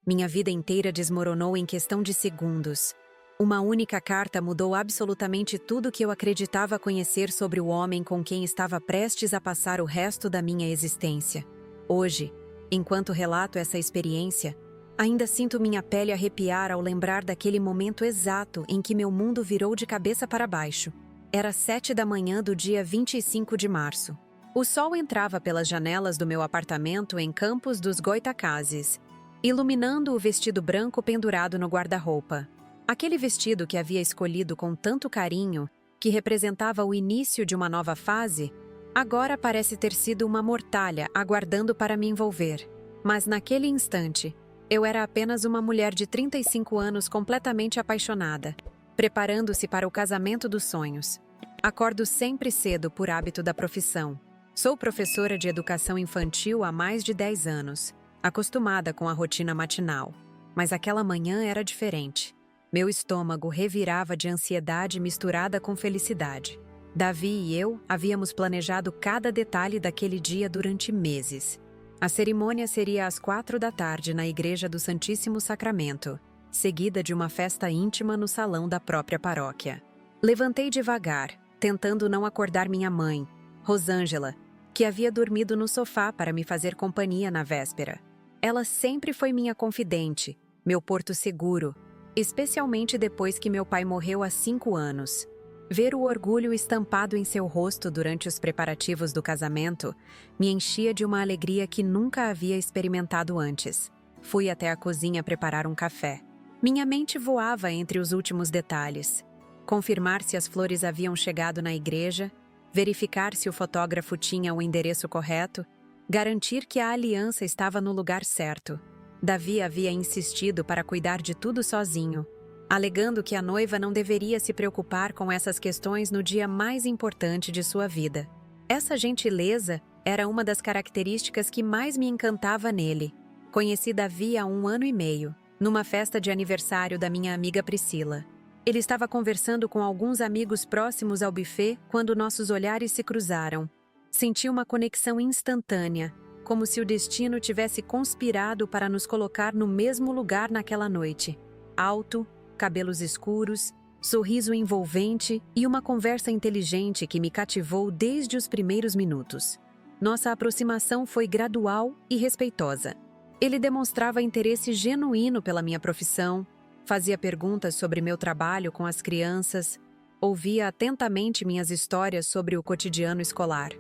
Minha vida inteira desmoronou em questão de segundos. Uma única carta mudou absolutamente tudo que eu acreditava conhecer sobre o homem com quem estava prestes a passar o resto da minha existência. Hoje, enquanto relato essa experiência, ainda sinto minha pele arrepiar ao lembrar daquele momento exato em que meu mundo virou de cabeça para baixo. Era 7 da manhã do dia 25 de março. O sol entrava pelas janelas do meu apartamento em Campos dos Goytacazes, iluminando o vestido branco pendurado no guarda-roupa. Aquele vestido que havia escolhido com tanto carinho, que representava o início de uma nova fase, agora parece ter sido uma mortalha aguardando para me envolver. Mas naquele instante, eu era apenas uma mulher de 35 anos completamente apaixonada, preparando-se para o casamento dos sonhos. Acordo sempre cedo por hábito da profissão. Sou professora de educação infantil há mais de 10 anos, acostumada com a rotina matinal. Mas aquela manhã era diferente. Meu estômago revirava de ansiedade misturada com felicidade. Davi e eu havíamos planejado cada detalhe daquele dia durante meses. A cerimônia seria às 4 da tarde na Igreja do Santíssimo Sacramento, seguida de uma festa íntima no salão da própria paróquia. Levantei devagar, tentando não acordar minha mãe, Rosângela, que havia dormido no sofá para me fazer companhia na véspera. Ela sempre foi minha confidente, meu porto seguro, especialmente depois que meu pai morreu há 5 anos. Ver o orgulho estampado em seu rosto durante os preparativos do casamento me enchia de uma alegria que nunca havia experimentado antes. Fui até a cozinha preparar um café. Minha mente voava entre os últimos detalhes. Confirmar se as flores haviam chegado na igreja, verificar se o fotógrafo tinha o endereço correto, garantir que a aliança estava no lugar certo. Davi havia insistido para cuidar de tudo sozinho, alegando que a noiva não deveria se preocupar com essas questões no dia mais importante de sua vida. Essa gentileza era uma das características que mais me encantava nele. Conheci Davi há 1 ano e meio, numa festa de aniversário da minha amiga Priscila. Ele estava conversando com alguns amigos próximos ao buffet quando nossos olhares se cruzaram. Senti uma conexão instantânea, como se o destino tivesse conspirado para nos colocar no mesmo lugar naquela noite. Alto, cabelos escuros, sorriso envolvente e uma conversa inteligente que me cativou desde os primeiros minutos. Nossa aproximação foi gradual e respeitosa. Ele demonstrava interesse genuíno pela minha profissão, fazia perguntas sobre meu trabalho com as crianças, ouvia atentamente minhas histórias sobre o cotidiano escolar.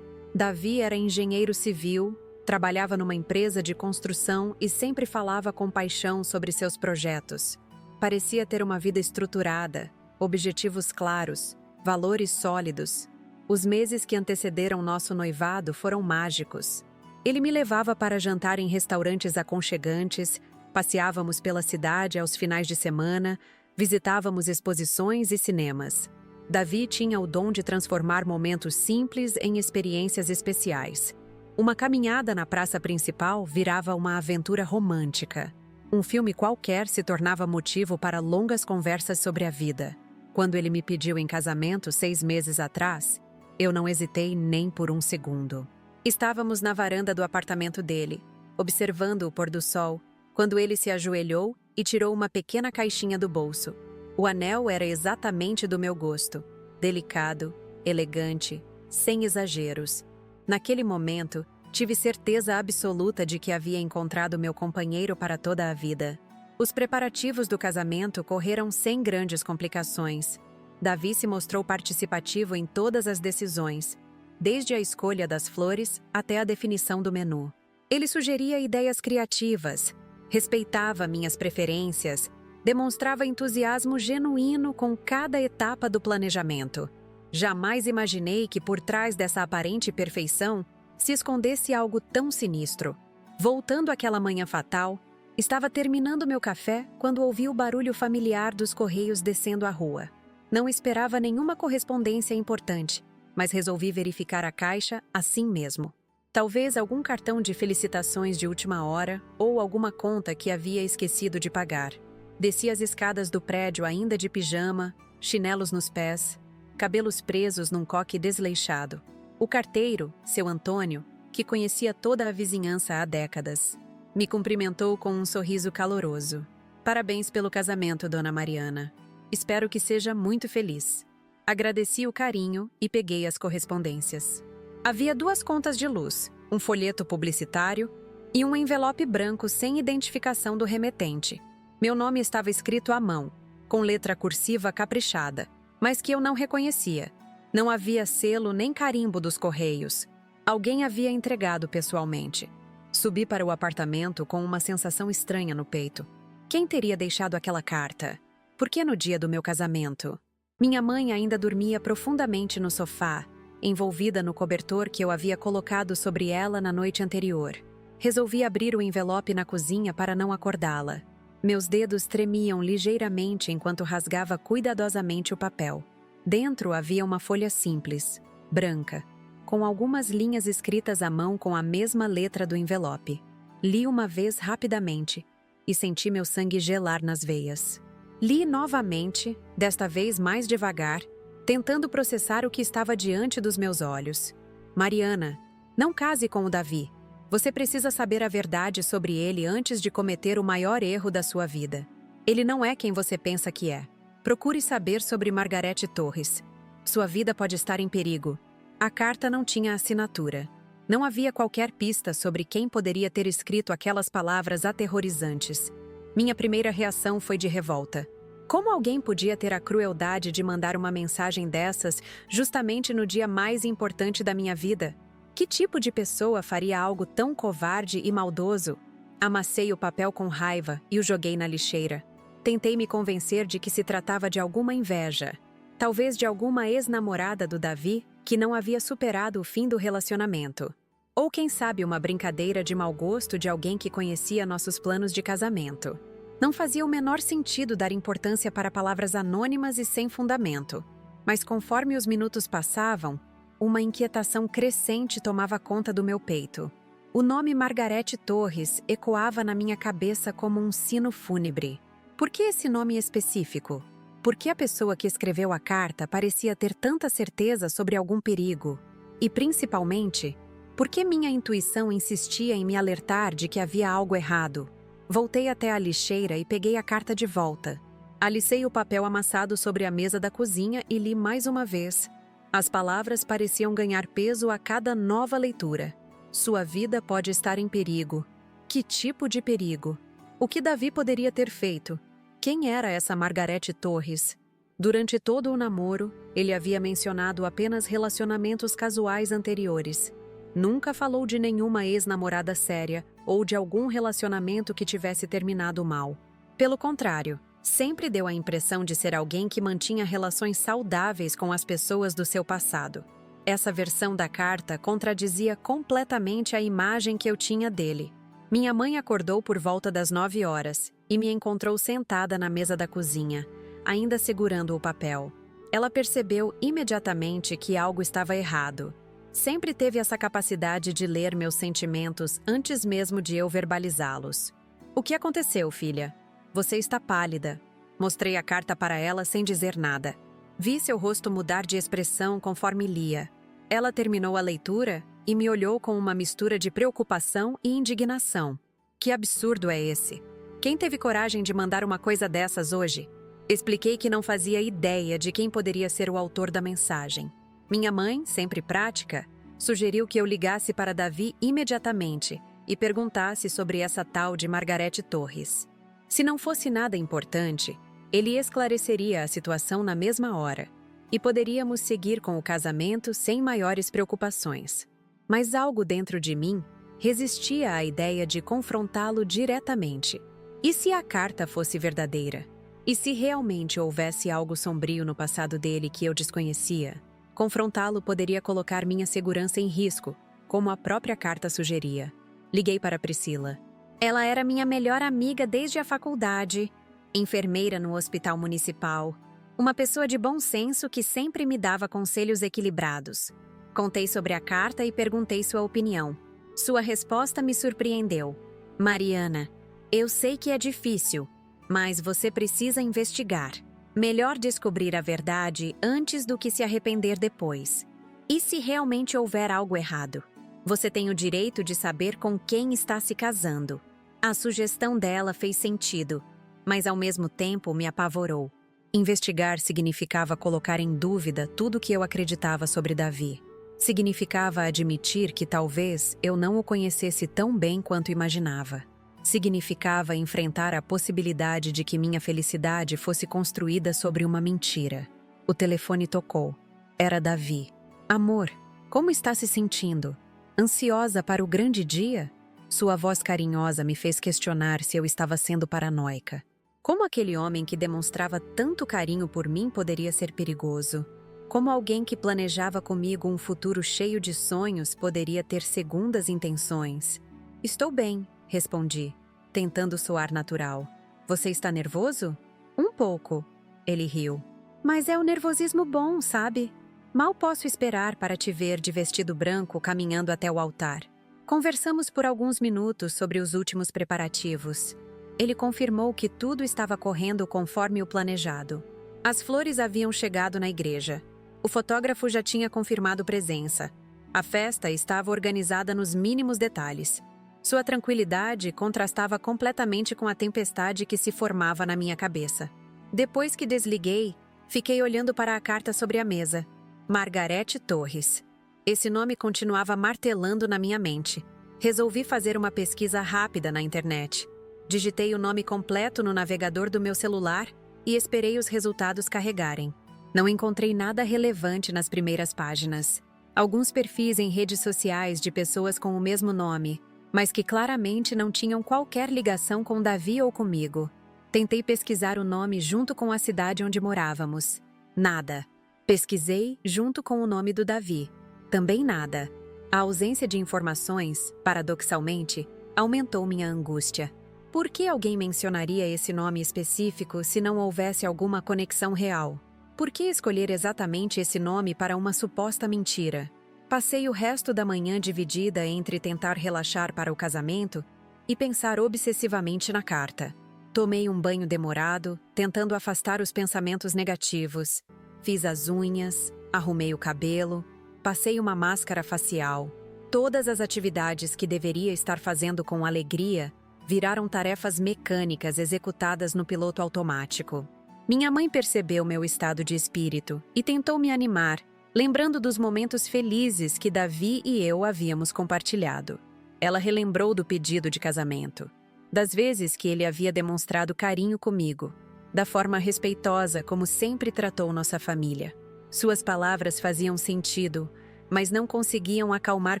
Davi era engenheiro civil, trabalhava numa empresa de construção e sempre falava com paixão sobre seus projetos. Parecia ter uma vida estruturada, objetivos claros, valores sólidos. Os meses que antecederam nosso noivado foram mágicos. Ele me levava para jantar em restaurantes aconchegantes, passeávamos pela cidade aos finais de semana, visitávamos exposições e cinemas. Davi tinha o dom de transformar momentos simples em experiências especiais. Uma caminhada na praça principal virava uma aventura romântica. Um filme qualquer se tornava motivo para longas conversas sobre a vida. Quando ele me pediu em casamento 6 meses atrás, eu não hesitei nem por um segundo. Estávamos na varanda do apartamento dele, observando o pôr do sol, quando ele se ajoelhou e tirou uma pequena caixinha do bolso. O anel era exatamente do meu gosto, delicado, elegante, sem exageros. Naquele momento, tive certeza absoluta de que havia encontrado meu companheiro para toda a vida. Os preparativos do casamento correram sem grandes complicações. Davi se mostrou participativo em todas as decisões, desde a escolha das flores até a definição do menu. Ele sugeria ideias criativas, respeitava minhas preferências, demonstrava entusiasmo genuíno com cada etapa do planejamento. Jamais imaginei que por trás dessa aparente perfeição se escondesse algo tão sinistro. Voltando àquela manhã fatal, estava terminando meu café quando ouvi o barulho familiar dos correios descendo a rua. Não esperava nenhuma correspondência importante, mas resolvi verificar a caixa assim mesmo. Talvez algum cartão de felicitações de última hora ou alguma conta que havia esquecido de pagar. Desci as escadas do prédio ainda de pijama, chinelos nos pés, cabelos presos num coque desleixado. O carteiro, seu Antônio, que conhecia toda a vizinhança há décadas. Me cumprimentou com um sorriso caloroso. Parabéns pelo casamento, Dona Mariana. Espero que seja muito feliz. Agradeci o carinho e peguei as correspondências. Havia 2 contas de luz, um folheto publicitário e um envelope branco sem identificação do remetente. Meu nome estava escrito à mão, com letra cursiva caprichada, mas que eu não reconhecia. Não havia selo nem carimbo dos correios. Alguém havia entregado pessoalmente. Subi para o apartamento com uma sensação estranha no peito. Quem teria deixado aquela carta? Por que no dia do meu casamento? Minha mãe ainda dormia profundamente no sofá, envolvida no cobertor que eu havia colocado sobre ela na noite anterior. Resolvi abrir o envelope na cozinha para não acordá-la. Meus dedos tremiam ligeiramente enquanto rasgava cuidadosamente o papel. Dentro havia uma folha simples, branca, com algumas linhas escritas à mão com a mesma letra do envelope. Li uma vez rapidamente e senti meu sangue gelar nas veias. Li novamente, desta vez mais devagar, tentando processar o que estava diante dos meus olhos. Mariana, não case com o Davi. Você precisa saber a verdade sobre ele antes de cometer o maior erro da sua vida. Ele não é quem você pensa que é. Procure saber sobre Margarete Torres. Sua vida pode estar em perigo. A carta não tinha assinatura. Não havia qualquer pista sobre quem poderia ter escrito aquelas palavras aterrorizantes. Minha primeira reação foi de revolta. Como alguém podia ter a crueldade de mandar uma mensagem dessas justamente no dia mais importante da minha vida? Que tipo de pessoa faria algo tão covarde e maldoso? Amassei o papel com raiva e o joguei na lixeira. Tentei me convencer de que se tratava de alguma inveja. Talvez de alguma ex-namorada do Davi que não havia superado o fim do relacionamento. Ou quem sabe uma brincadeira de mau gosto de alguém que conhecia nossos planos de casamento. Não fazia o menor sentido dar importância para palavras anônimas e sem fundamento. Mas conforme os minutos passavam, uma inquietação crescente tomava conta do meu peito. O nome Margarete Torres ecoava na minha cabeça como um sino fúnebre. Por que esse nome específico? Por que a pessoa que escreveu a carta parecia ter tanta certeza sobre algum perigo? E, principalmente, por que minha intuição insistia em me alertar de que havia algo errado? Voltei até a lixeira e peguei a carta de volta. Alicei o papel amassado sobre a mesa da cozinha e li mais uma vez. As palavras pareciam ganhar peso a cada nova leitura. Sua vida pode estar em perigo. Que tipo de perigo? O que Davi poderia ter feito? Quem era essa Margarete Torres? Durante todo o namoro, ele havia mencionado apenas relacionamentos casuais anteriores. Nunca falou de nenhuma ex-namorada séria ou de algum relacionamento que tivesse terminado mal. Pelo contrário, sempre deu a impressão de ser alguém que mantinha relações saudáveis com as pessoas do seu passado. Essa versão da carta contradizia completamente a imagem que eu tinha dele. Minha mãe acordou por volta das 9 horas e me encontrou sentada na mesa da cozinha, ainda segurando o papel. Ela percebeu imediatamente que algo estava errado. Sempre teve essa capacidade de ler meus sentimentos antes mesmo de eu verbalizá-los. O que aconteceu, filha? Você está pálida. Mostrei a carta para ela sem dizer nada. Vi seu rosto mudar de expressão conforme lia. Ela terminou a leitura e me olhou com uma mistura de preocupação e indignação. Que absurdo é esse? Quem teve coragem de mandar uma coisa dessas hoje? Expliquei que não fazia ideia de quem poderia ser o autor da mensagem. Minha mãe, sempre prática, sugeriu que eu ligasse para Davi imediatamente e perguntasse sobre essa tal de Margarete Torres. Se não fosse nada importante, ele esclareceria a situação na mesma hora e poderíamos seguir com o casamento sem maiores preocupações. Mas algo dentro de mim resistia à ideia de confrontá-lo diretamente. E se a carta fosse verdadeira? E se realmente houvesse algo sombrio no passado dele que eu desconhecia? Confrontá-lo poderia colocar minha segurança em risco, como a própria carta sugeria. Liguei para Priscila. Ela era minha melhor amiga desde a faculdade, enfermeira no hospital municipal, uma pessoa de bom senso que sempre me dava conselhos equilibrados. Contei sobre a carta e perguntei sua opinião. Sua resposta me surpreendeu. Mariana, eu sei que é difícil, mas você precisa investigar. Melhor descobrir a verdade antes do que se arrepender depois. E se realmente houver algo errado? Você tem o direito de saber com quem está se casando. A sugestão dela fez sentido, mas ao mesmo tempo me apavorou. Investigar significava colocar em dúvida tudo o que eu acreditava sobre Davi. Significava admitir que talvez eu não o conhecesse tão bem quanto imaginava. Significava enfrentar a possibilidade de que minha felicidade fosse construída sobre uma mentira. O telefone tocou. Era Davi. Amor, como está se sentindo? Ansiosa para o grande dia? Sua voz carinhosa me fez questionar se eu estava sendo paranoica. Como aquele homem que demonstrava tanto carinho por mim poderia ser perigoso? Como alguém que planejava comigo um futuro cheio de sonhos poderia ter segundas intenções? Estou bem, respondi, tentando soar natural. Você está nervoso? Um pouco. Ele riu. Mas é o nervosismo bom, sabe? Mal posso esperar para te ver de vestido branco caminhando até o altar. Conversamos por alguns minutos sobre os últimos preparativos. Ele confirmou que tudo estava correndo conforme o planejado. As flores haviam chegado na igreja. O fotógrafo já tinha confirmado presença. A festa estava organizada nos mínimos detalhes. Sua tranquilidade contrastava completamente com a tempestade que se formava na minha cabeça. Depois que desliguei, fiquei olhando para a carta sobre a mesa. Margarete Torres. Esse nome continuava martelando na minha mente. Resolvi fazer uma pesquisa rápida na internet. Digitei o nome completo no navegador do meu celular e esperei os resultados carregarem. Não encontrei nada relevante nas primeiras páginas. Alguns perfis em redes sociais de pessoas com o mesmo nome, mas que claramente não tinham qualquer ligação com Davi ou comigo. Tentei pesquisar o nome junto com a cidade onde morávamos. Nada. Pesquisei junto com o nome do Davi. Também nada. A ausência de informações, paradoxalmente, aumentou minha angústia. Por que alguém mencionaria esse nome específico se não houvesse alguma conexão real? Por que escolher exatamente esse nome para uma suposta mentira? Passei o resto da manhã dividida entre tentar relaxar para o casamento e pensar obsessivamente na carta. Tomei um banho demorado, tentando afastar os pensamentos negativos. Fiz as unhas, arrumei o cabelo, passei uma máscara facial. Todas as atividades que deveria estar fazendo com alegria viraram tarefas mecânicas executadas no piloto automático. Minha mãe percebeu meu estado de espírito e tentou me animar, lembrando dos momentos felizes que Davi e eu havíamos compartilhado. Ela relembrou do pedido de casamento, das vezes que ele havia demonstrado carinho comigo, da forma respeitosa como sempre tratou nossa família. Suas palavras faziam sentido, mas não conseguiam acalmar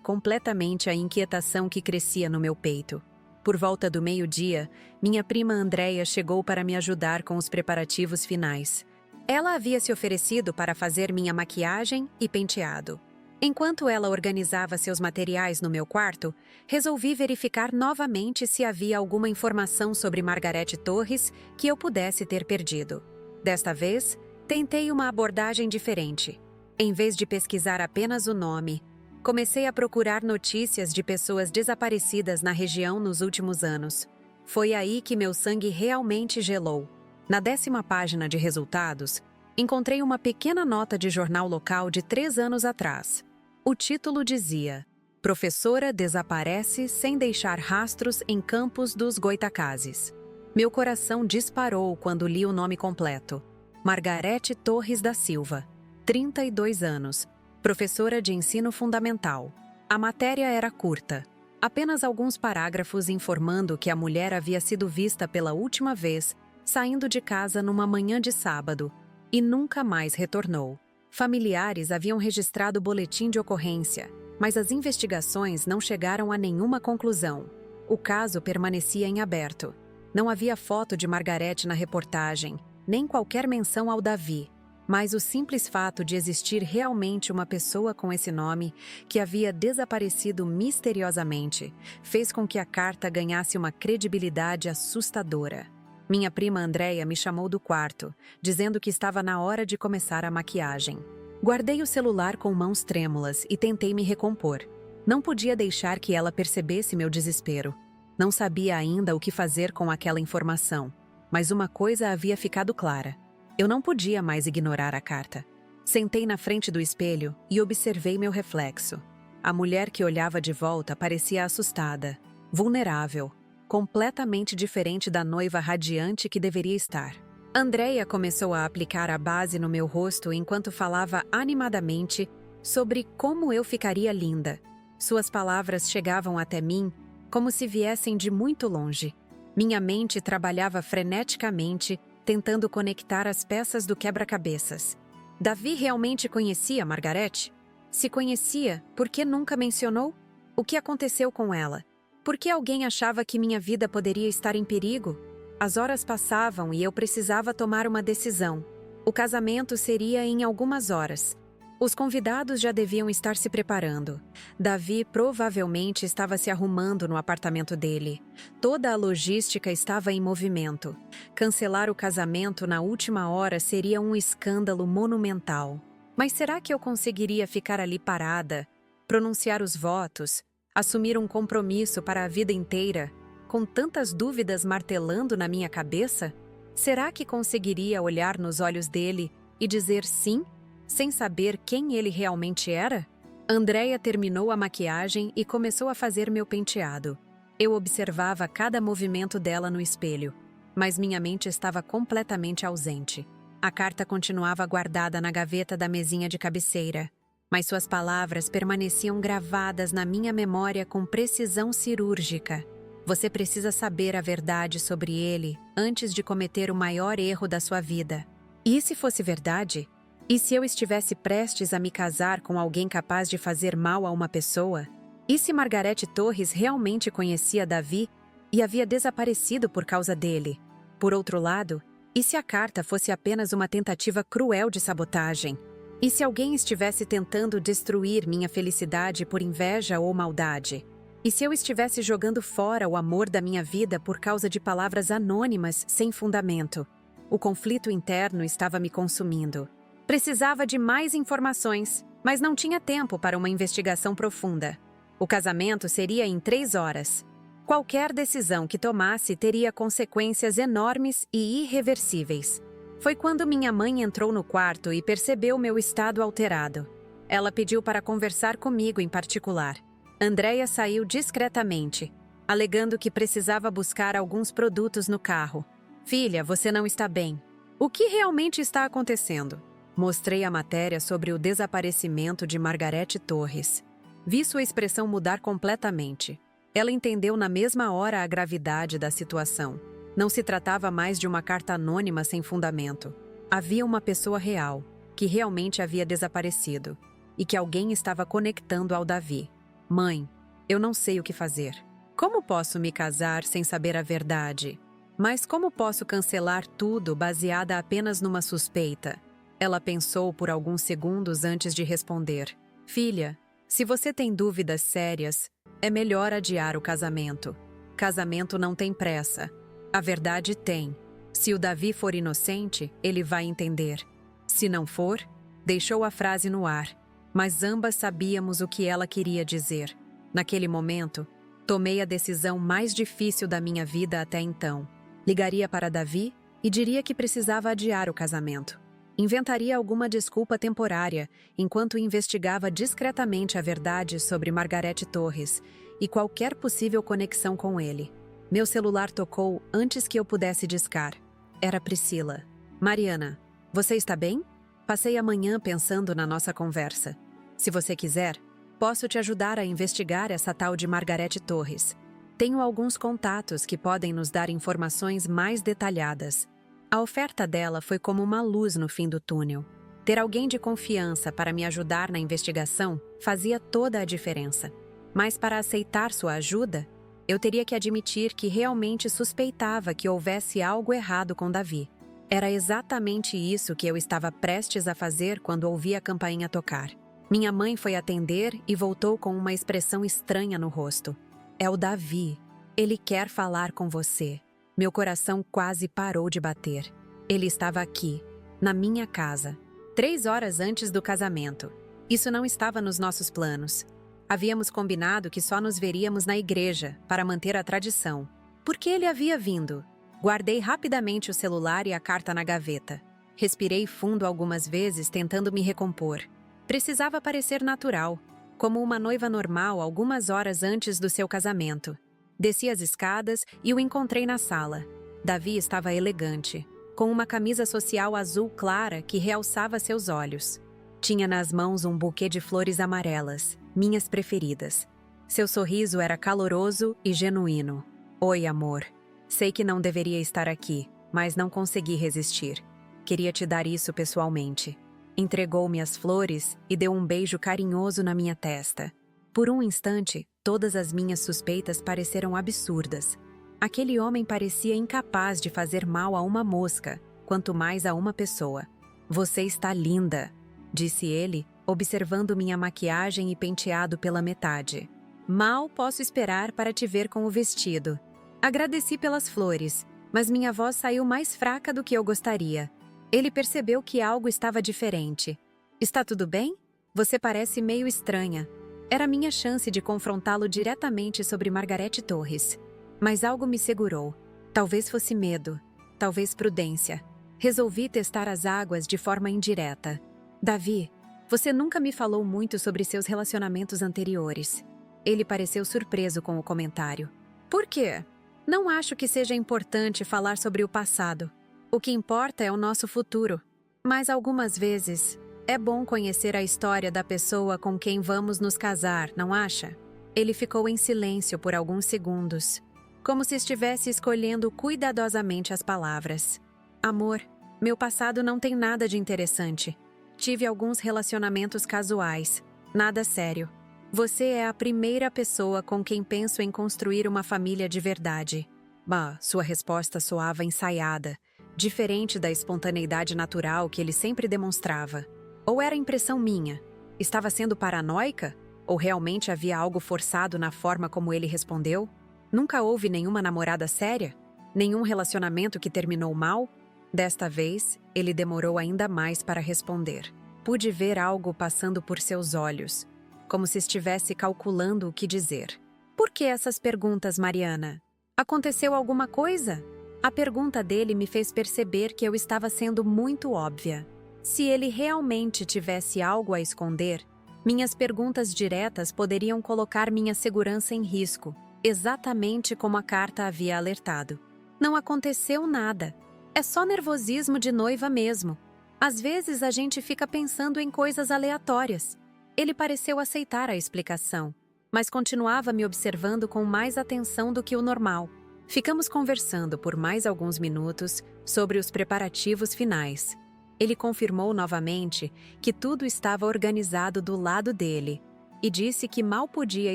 completamente a inquietação que crescia no meu peito. Por volta do meio-dia, minha prima Andréia chegou para me ajudar com os preparativos finais. Ela havia se oferecido para fazer minha maquiagem e penteado. Enquanto ela organizava seus materiais no meu quarto, resolvi verificar novamente se havia alguma informação sobre Margarete Torres que eu pudesse ter perdido. Desta vez, tentei uma abordagem diferente. Em vez de pesquisar apenas o nome, comecei a procurar notícias de pessoas desaparecidas na região nos últimos anos. Foi aí que meu sangue realmente gelou. Na 10ª página de resultados, encontrei uma pequena nota de jornal local de 3 anos atrás. O título dizia: Professora desaparece sem deixar rastros em Campos dos Goitacazes. Meu coração disparou quando li o nome completo. Margarete Torres da Silva, 32 anos, professora de ensino fundamental. A matéria era curta, apenas alguns parágrafos informando que a mulher havia sido vista pela última vez saindo de casa numa manhã de sábado e nunca mais retornou. Familiares haviam registrado o boletim de ocorrência, mas as investigações não chegaram a nenhuma conclusão. O caso permanecia em aberto. Não havia foto de Margarete na reportagem, nem qualquer menção ao Davi. Mas o simples fato de existir realmente uma pessoa com esse nome, que havia desaparecido misteriosamente, fez com que a carta ganhasse uma credibilidade assustadora. Minha prima Andréia me chamou do quarto, dizendo que estava na hora de começar a maquiagem. Guardei o celular com mãos trêmulas e tentei me recompor. Não podia deixar que ela percebesse meu desespero. Não sabia ainda o que fazer com aquela informação, mas uma coisa havia ficado clara. Eu não podia mais ignorar a carta. Sentei na frente do espelho e observei meu reflexo. A mulher que olhava de volta parecia assustada, vulnerável. completamente diferente da noiva radiante que deveria estar. Andreia começou a aplicar a base no meu rosto enquanto falava animadamente sobre como eu ficaria linda. Suas palavras chegavam até mim como se viessem de muito longe. Minha mente trabalhava freneticamente, tentando conectar as peças do quebra-cabeças. Davi realmente conhecia Margarete? Se conhecia, por que nunca mencionou? O que aconteceu com ela? Por que alguém achava que minha vida poderia estar em perigo? As horas passavam e eu precisava tomar uma decisão. O casamento seria em algumas horas. Os convidados já deviam estar se preparando. Davi provavelmente estava se arrumando no apartamento dele. Toda a logística estava em movimento. Cancelar o casamento na última hora seria um escândalo monumental. Mas será que eu conseguiria ficar ali parada, pronunciar os votos, assumir um compromisso para a vida inteira, com tantas dúvidas martelando na minha cabeça? Será que conseguiria olhar nos olhos dele e dizer sim, sem saber quem ele realmente era? Andreia terminou a maquiagem e começou a fazer meu penteado. Eu observava cada movimento dela no espelho, mas minha mente estava completamente ausente. A carta continuava guardada na gaveta da mesinha de cabeceira, mas suas palavras permaneciam gravadas na minha memória com precisão cirúrgica. Você precisa saber a verdade sobre ele antes de cometer o maior erro da sua vida. E se fosse verdade? E se eu estivesse prestes a me casar com alguém capaz de fazer mal a uma pessoa? E se Margarete Torres realmente conhecia Davi e havia desaparecido por causa dele? Por outro lado, e se a carta fosse apenas uma tentativa cruel de sabotagem? E se alguém estivesse tentando destruir minha felicidade por inveja ou maldade? E se eu estivesse jogando fora o amor da minha vida por causa de palavras anônimas sem fundamento? O conflito interno estava me consumindo. Precisava de mais informações, mas não tinha tempo para uma investigação profunda. O casamento seria em 3 horas. Qualquer decisão que tomasse teria consequências enormes e irreversíveis. Foi quando minha mãe entrou no quarto e percebeu meu estado alterado. Ela pediu para conversar comigo em particular. Andreia saiu discretamente, alegando que precisava buscar alguns produtos no carro. Filha, você não está bem. O que realmente está acontecendo? Mostrei a matéria sobre o desaparecimento de Margarete Torres. Vi sua expressão mudar completamente. Ela entendeu na mesma hora a gravidade da situação. Não se tratava mais de uma carta anônima sem fundamento. Havia uma pessoa real, que realmente havia desaparecido, e que alguém estava conectando ao Davi. Mãe, eu não sei o que fazer. Como posso me casar sem saber a verdade? Mas como posso cancelar tudo baseada apenas numa suspeita? Ela pensou por alguns segundos antes de responder. Filha, se você tem dúvidas sérias, é melhor adiar o casamento. Casamento não tem pressa. A verdade tem. Se o Davi for inocente, ele vai entender. Se não for, deixou a frase no ar. Mas ambas sabíamos o que ela queria dizer. Naquele momento, tomei a decisão mais difícil da minha vida até então. Ligaria para Davi e diria que precisava adiar o casamento. Inventaria alguma desculpa temporária enquanto investigava discretamente a verdade sobre Margarete Torres e qualquer possível conexão com ele. Meu celular tocou antes que eu pudesse discar. Era Priscila. Mariana, você está bem? Passei a manhã pensando na nossa conversa. Se você quiser, posso te ajudar a investigar essa tal de Margarete Torres. Tenho alguns contatos que podem nos dar informações mais detalhadas. A oferta dela foi como uma luz no fim do túnel. Ter alguém de confiança para me ajudar na investigação fazia toda a diferença. Mas para aceitar sua ajuda, eu teria que admitir que realmente suspeitava que houvesse algo errado com Davi. Era exatamente isso que eu estava prestes a fazer quando ouvi a campainha tocar. Minha mãe foi atender e voltou com uma expressão estranha no rosto. É o Davi. Ele quer falar com você. Meu coração quase parou de bater. Ele estava aqui, na minha casa, 3 horas antes do casamento. Isso não estava nos nossos planos. Havíamos combinado que só nos veríamos na igreja, para manter a tradição. Por que ele havia vindo? Guardei rapidamente o celular e a carta na gaveta. Respirei fundo algumas vezes, tentando me recompor. Precisava parecer natural, como uma noiva normal algumas horas antes do seu casamento. Desci as escadas e o encontrei na sala. Davi estava elegante, com uma camisa social azul clara que realçava seus olhos. Tinha nas mãos um buquê de flores amarelas, minhas preferidas. Seu sorriso era caloroso e genuíno. Oi, amor. Sei que não deveria estar aqui, mas não consegui resistir. Queria te dar isso pessoalmente. Entregou-me as flores e deu um beijo carinhoso na minha testa. Por um instante, todas as minhas suspeitas pareceram absurdas. Aquele homem parecia incapaz de fazer mal a uma mosca, quanto mais a uma pessoa. Você está linda, disse ele, observando minha maquiagem e penteado pela metade. Mal posso esperar para te ver com o vestido. Agradeci pelas flores, mas minha voz saiu mais fraca do que eu gostaria. Ele percebeu que algo estava diferente. Está tudo bem? Você parece meio estranha. Era minha chance de confrontá-lo diretamente sobre Margarete Torres. Mas algo me segurou. Talvez fosse medo, talvez prudência. Resolvi testar as águas de forma indireta. Davi, você nunca me falou muito sobre seus relacionamentos anteriores. Ele pareceu surpreso com o comentário. Por quê? Não acho que seja importante falar sobre o passado. O que importa é o nosso futuro. Mas algumas vezes, é bom conhecer a história da pessoa com quem vamos nos casar, não acha? Ele ficou em silêncio por alguns segundos, como se estivesse escolhendo cuidadosamente as palavras. Amor, meu passado não tem nada de interessante. Tive alguns relacionamentos casuais, nada sério. Você é a primeira pessoa com quem penso em construir uma família de verdade. Bah, sua resposta soava ensaiada, diferente da espontaneidade natural que ele sempre demonstrava. Ou era impressão minha? Estava sendo paranoica? Ou realmente havia algo forçado na forma como ele respondeu? Nunca houve nenhuma namorada séria? Nenhum relacionamento que terminou mal? Desta vez, ele demorou ainda mais para responder. Pude ver algo passando por seus olhos, como se estivesse calculando o que dizer. Por que essas perguntas, Mariana? Aconteceu alguma coisa? A pergunta dele me fez perceber que eu estava sendo muito óbvia. Se ele realmente tivesse algo a esconder, minhas perguntas diretas poderiam colocar minha segurança em risco, exatamente como a carta havia alertado. Não aconteceu nada. É só nervosismo de noiva mesmo. Às vezes a gente fica pensando em coisas aleatórias. Ele pareceu aceitar a explicação, mas continuava me observando com mais atenção do que o normal. Ficamos conversando por mais alguns minutos sobre os preparativos finais. Ele confirmou novamente que tudo estava organizado do lado dele e disse que mal podia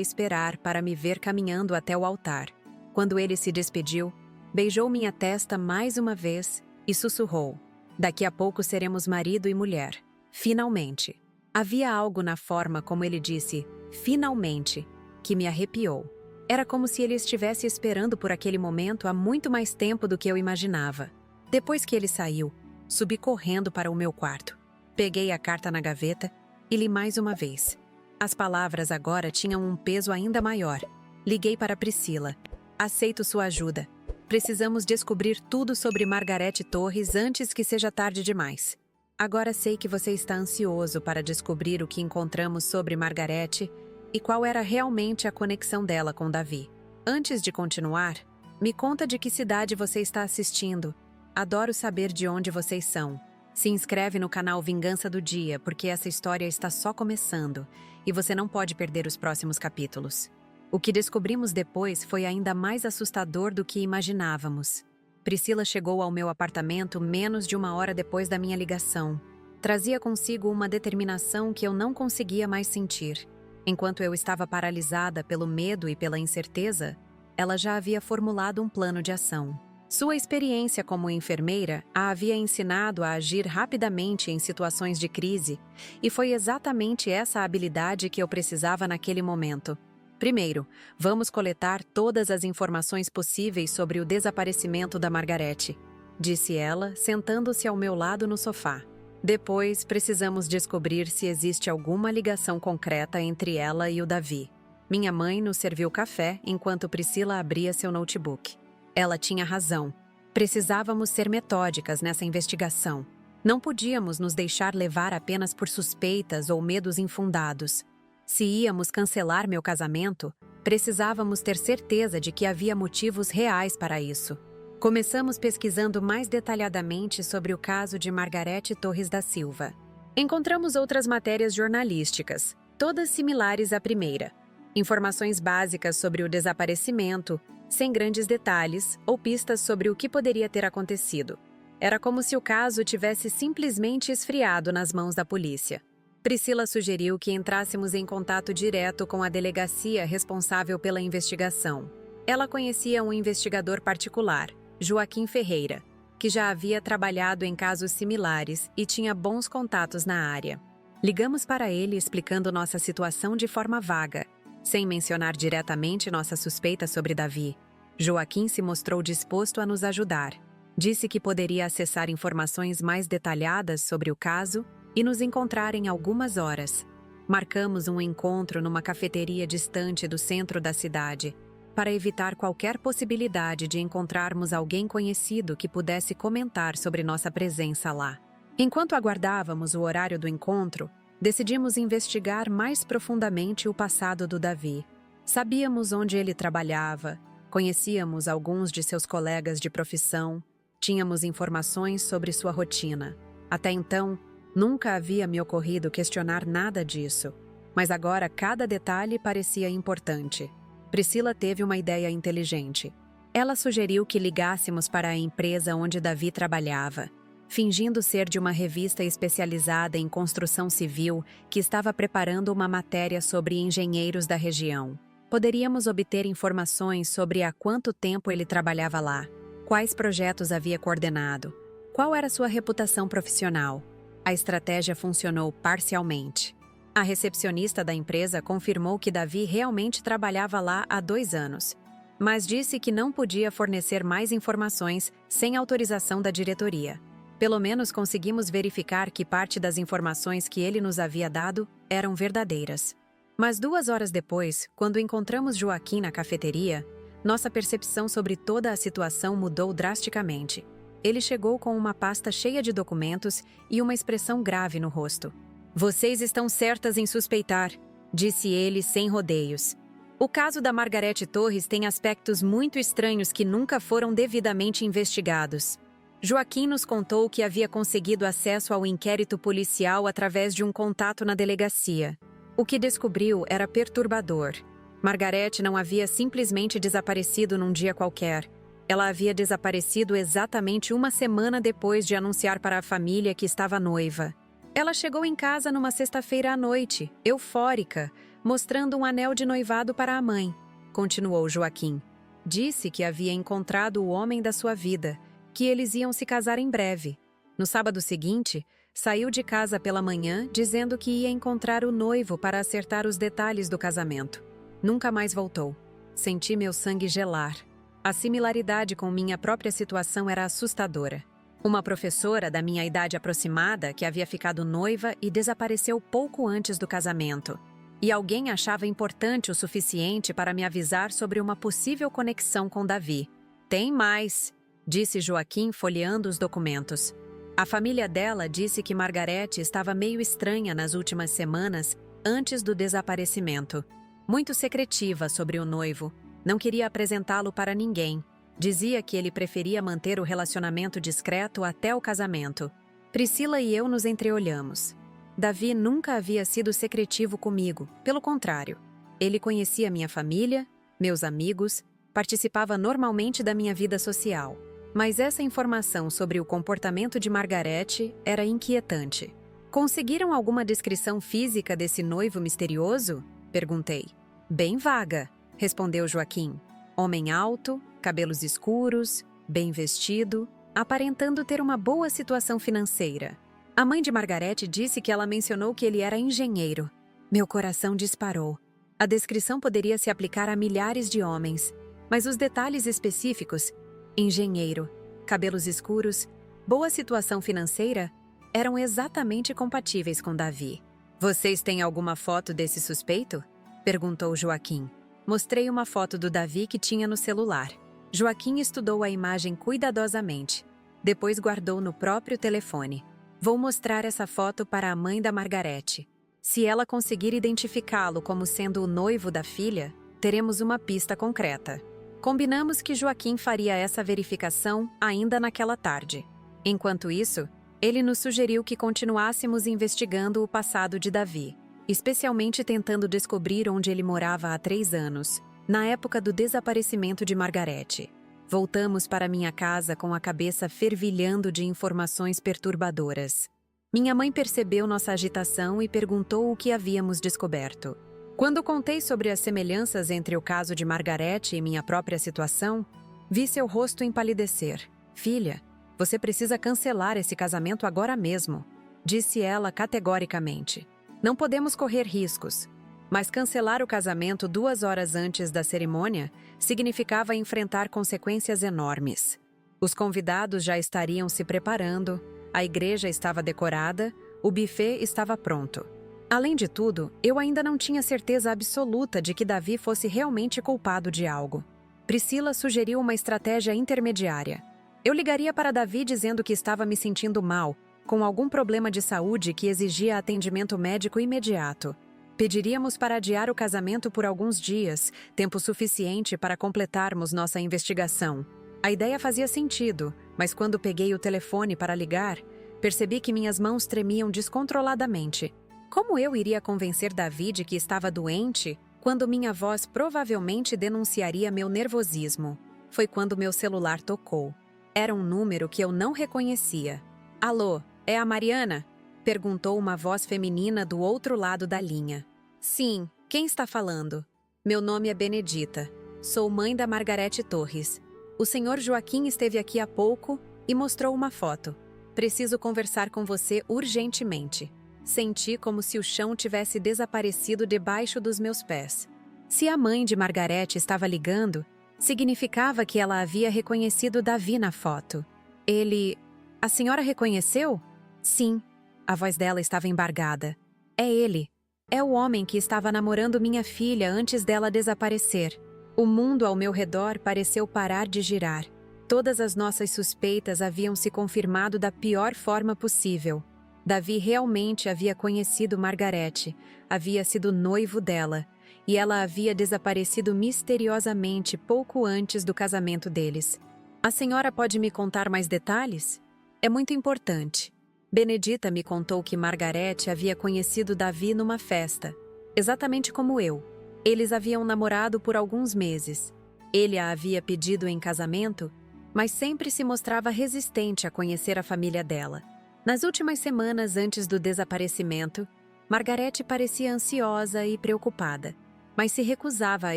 esperar para me ver caminhando até o altar. Quando ele se despediu, beijou minha testa mais uma vez e sussurrou: "Daqui a pouco seremos marido e mulher. Finalmente." Havia algo na forma como ele disse "finalmente" que me arrepiou. Era como se ele estivesse esperando por aquele momento há muito mais tempo do que eu imaginava. Depois que ele saiu, subi correndo para o meu quarto. Peguei a carta na gaveta e li mais uma vez. As palavras agora tinham um peso ainda maior. Liguei para Priscila. "Aceito sua ajuda. Precisamos descobrir tudo sobre Margarete Torres antes que seja tarde demais. Agora sei que você está ansioso para descobrir o que encontramos sobre Margarete e qual era realmente a conexão dela com Davi. Antes de continuar, me conta de que cidade você está assistindo. Adoro saber de onde vocês são. Se inscreve no canal Vingança do Dia, porque essa história está só começando e você não pode perder os próximos capítulos." O que descobrimos depois foi ainda mais assustador do que imaginávamos. Priscila chegou ao meu apartamento menos de 1 hora depois da minha ligação. Trazia consigo uma determinação que eu não conseguia mais sentir. Enquanto eu estava paralisada pelo medo e pela incerteza, ela já havia formulado um plano de ação. Sua experiência como enfermeira a havia ensinado a agir rapidamente em situações de crise, e foi exatamente essa habilidade que eu precisava naquele momento. Primeiro, vamos coletar todas as informações possíveis sobre o desaparecimento da Margarete, disse ela, sentando-se ao meu lado no sofá. Depois, precisamos descobrir se existe alguma ligação concreta entre ela e o Davi. Minha mãe nos serviu café enquanto Priscila abria seu notebook. Ela tinha razão. Precisávamos ser metódicas nessa investigação. Não podíamos nos deixar levar apenas por suspeitas ou medos infundados. Se íamos cancelar meu casamento, Precisávamos ter certeza de que havia motivos reais para isso. Começamos pesquisando mais detalhadamente sobre o caso de Margarete Torres da Silva. Encontramos outras matérias jornalísticas, todas similares à primeira. Informações básicas sobre o desaparecimento, sem grandes detalhes ou pistas sobre o que poderia ter acontecido. Era como se o caso tivesse simplesmente esfriado nas mãos da polícia. Priscila sugeriu que entrássemos em contato direto com a delegacia responsável pela investigação. Ela conhecia um investigador particular, Joaquim Ferreira, que já havia trabalhado em casos similares e tinha bons contatos na área. Ligamos para ele explicando nossa situação de forma vaga, sem mencionar diretamente nossa suspeita sobre Davi. Joaquim se mostrou disposto a nos ajudar. Disse que poderia acessar informações mais detalhadas sobre o caso e nos encontrar em algumas horas. Marcamos um encontro numa cafeteria distante do centro da cidade, para evitar qualquer possibilidade de encontrarmos alguém conhecido que pudesse comentar sobre nossa presença lá. Enquanto aguardávamos o horário do encontro, decidimos investigar mais profundamente o passado do Davi. Sabíamos onde ele trabalhava, conhecíamos alguns de seus colegas de profissão, tínhamos informações sobre sua rotina. Até então, nunca havia me ocorrido questionar nada disso, mas agora cada detalhe parecia importante. Priscila teve uma ideia inteligente. Ela sugeriu que ligássemos para a empresa onde Davi trabalhava, fingindo ser de uma revista especializada em construção civil que estava preparando uma matéria sobre engenheiros da região. Poderíamos obter informações sobre há quanto tempo ele trabalhava lá, quais projetos havia coordenado, qual era sua reputação profissional. A estratégia funcionou parcialmente. A recepcionista da empresa confirmou que Davi realmente trabalhava lá há 2 anos, mas disse que não podia fornecer mais informações sem autorização da diretoria. Pelo menos conseguimos verificar que parte das informações que ele nos havia dado eram verdadeiras. Mas 2 horas depois, quando encontramos Joaquim na cafeteria, nossa percepção sobre toda a situação mudou drasticamente. Ele chegou com uma pasta cheia de documentos e uma expressão grave no rosto. "Vocês estão certas em suspeitar", disse ele sem rodeios. "O caso da Margarete Torres tem aspectos muito estranhos que nunca foram devidamente investigados." Joaquim nos contou que havia conseguido acesso ao inquérito policial através de um contato na delegacia. O que descobriu era perturbador. Margarete não havia simplesmente desaparecido num dia qualquer. Ela havia desaparecido exatamente 1 semana depois de anunciar para a família que estava noiva. Ela chegou em casa numa sexta-feira à noite, eufórica, mostrando um anel de noivado para a mãe, continuou Joaquim. Disse que havia encontrado o homem da sua vida, que eles iam se casar em breve. No sábado seguinte, saiu de casa pela manhã dizendo que ia encontrar o noivo para acertar os detalhes do casamento. Nunca mais voltou. Senti meu sangue gelar. A similaridade com minha própria situação era assustadora. Uma professora da minha idade aproximada que havia ficado noiva e desapareceu pouco antes do casamento. E alguém achava importante o suficiente para me avisar sobre uma possível conexão com Davi. "Tem mais", disse Joaquim folheando os documentos. A família dela disse que Margarete estava meio estranha nas últimas semanas antes do desaparecimento. Muito secretiva sobre o noivo. Não queria apresentá-lo para ninguém. Dizia que ele preferia manter o relacionamento discreto até o casamento. Priscila e eu nos entreolhamos. Davi nunca havia sido secretivo comigo, pelo contrário. Ele conhecia minha família, meus amigos, participava normalmente da minha vida social. Mas essa informação sobre o comportamento de Margarete era inquietante. "Conseguiram alguma descrição física desse noivo misterioso?" perguntei. "Bem vaga", respondeu Joaquim. "Homem alto, cabelos escuros, bem vestido, aparentando ter uma boa situação financeira. A mãe de Margarete disse que ela mencionou que ele era engenheiro. Meu coração disparou. A descrição poderia se aplicar a milhares de homens, mas os detalhes específicos, engenheiro, cabelos escuros, boa situação financeira, eram exatamente compatíveis com Davi. "Vocês têm alguma foto desse suspeito?" perguntou Joaquim. Mostrei uma foto do Davi que tinha no celular. Joaquim estudou a imagem cuidadosamente. Depois guardou no próprio telefone. "Vou mostrar essa foto para a mãe da Margarete. Se ela conseguir identificá-lo como sendo o noivo da filha, teremos uma pista concreta. Combinamos que Joaquim faria essa verificação ainda naquela tarde. Enquanto isso, ele nos sugeriu que continuássemos investigando o passado de Davi, especialmente tentando descobrir onde ele morava há 3 anos, na época do desaparecimento de Margarete. Voltamos para minha casa com a cabeça fervilhando de informações perturbadoras. Minha mãe percebeu nossa agitação e perguntou o que havíamos descoberto. Quando contei sobre as semelhanças entre o caso de Margarete e minha própria situação, vi seu rosto empalidecer. "Filha, você precisa cancelar esse casamento agora mesmo", disse ela categoricamente. "Não podemos correr riscos." Mas cancelar o casamento 2 horas antes da cerimônia significava enfrentar consequências enormes. Os convidados já estariam se preparando, a igreja estava decorada, o buffet estava pronto. Além de tudo, eu ainda não tinha certeza absoluta de que Davi fosse realmente culpado de algo. Priscila sugeriu uma estratégia intermediária. Eu ligaria para Davi dizendo que estava me sentindo mal, com algum problema de saúde que exigia atendimento médico imediato. Pediríamos para adiar o casamento por alguns dias, tempo suficiente para completarmos nossa investigação. A ideia fazia sentido, mas quando peguei o telefone para ligar, percebi que minhas mãos tremiam descontroladamente. Como eu iria convencer Davi de que estava doente, quando minha voz provavelmente denunciaria meu nervosismo? Foi quando meu celular tocou. Era um número que eu não reconhecia. "Alô, é a Mariana?" perguntou uma voz feminina do outro lado da linha. "Sim, quem está falando?" "Meu nome é Benedita. Sou mãe da Margarete Torres. O senhor Joaquim esteve aqui há pouco e mostrou uma foto. Preciso conversar com você urgentemente." Senti como se o chão tivesse desaparecido debaixo dos meus pés. Se a mãe de Margarete estava ligando, significava que ela havia reconhecido Davi na foto. Ele... "A senhora reconheceu?" "Sim." A voz dela estava embargada. "É ele. É o homem que estava namorando minha filha antes dela desaparecer." O mundo ao meu redor pareceu parar de girar. Todas as nossas suspeitas haviam se confirmado da pior forma possível. Davi realmente havia conhecido Margarete, havia sido noivo dela, e ela havia desaparecido misteriosamente pouco antes do casamento deles. "A senhora pode me contar mais detalhes?" "É muito importante." Benedita me contou que Margarete havia conhecido Davi numa festa, exatamente como eu. Eles haviam namorado por alguns meses. Ele a havia pedido em casamento, mas sempre se mostrava resistente a conhecer a família dela. Nas últimas semanas antes do desaparecimento, Margarete parecia ansiosa e preocupada, mas se recusava a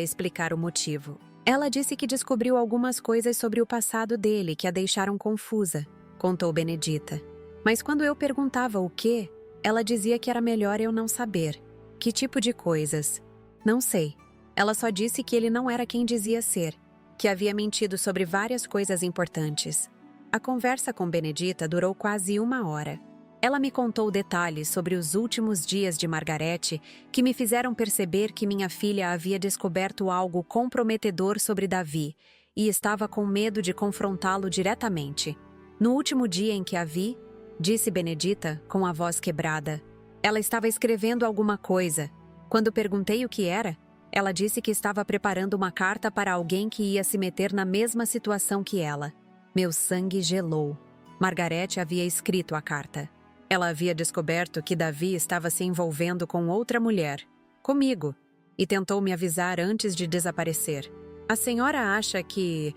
explicar o motivo. Ela disse que descobriu algumas coisas sobre o passado dele que a deixaram confusa, contou Benedita. Mas quando eu perguntava o quê, ela dizia que era melhor eu não saber. Que tipo de coisas? Não sei. Ela só disse que ele não era quem dizia ser, que havia mentido sobre várias coisas importantes. A conversa com Benedita durou quase 1 hora. Ela me contou detalhes sobre os últimos dias de Margarete que me fizeram perceber que minha filha havia descoberto algo comprometedor sobre Davi e estava com medo de confrontá-lo diretamente. No último dia em que a vi, disse Benedita com a voz quebrada, ela estava escrevendo alguma coisa. Quando perguntei o que era, ela disse que estava preparando uma carta para alguém que ia se meter na mesma situação que ela. Meu sangue gelou. Margarete havia escrito a carta. Ela havia descoberto que Davi estava se envolvendo com outra mulher, comigo, e tentou me avisar antes de desaparecer. A senhora acha que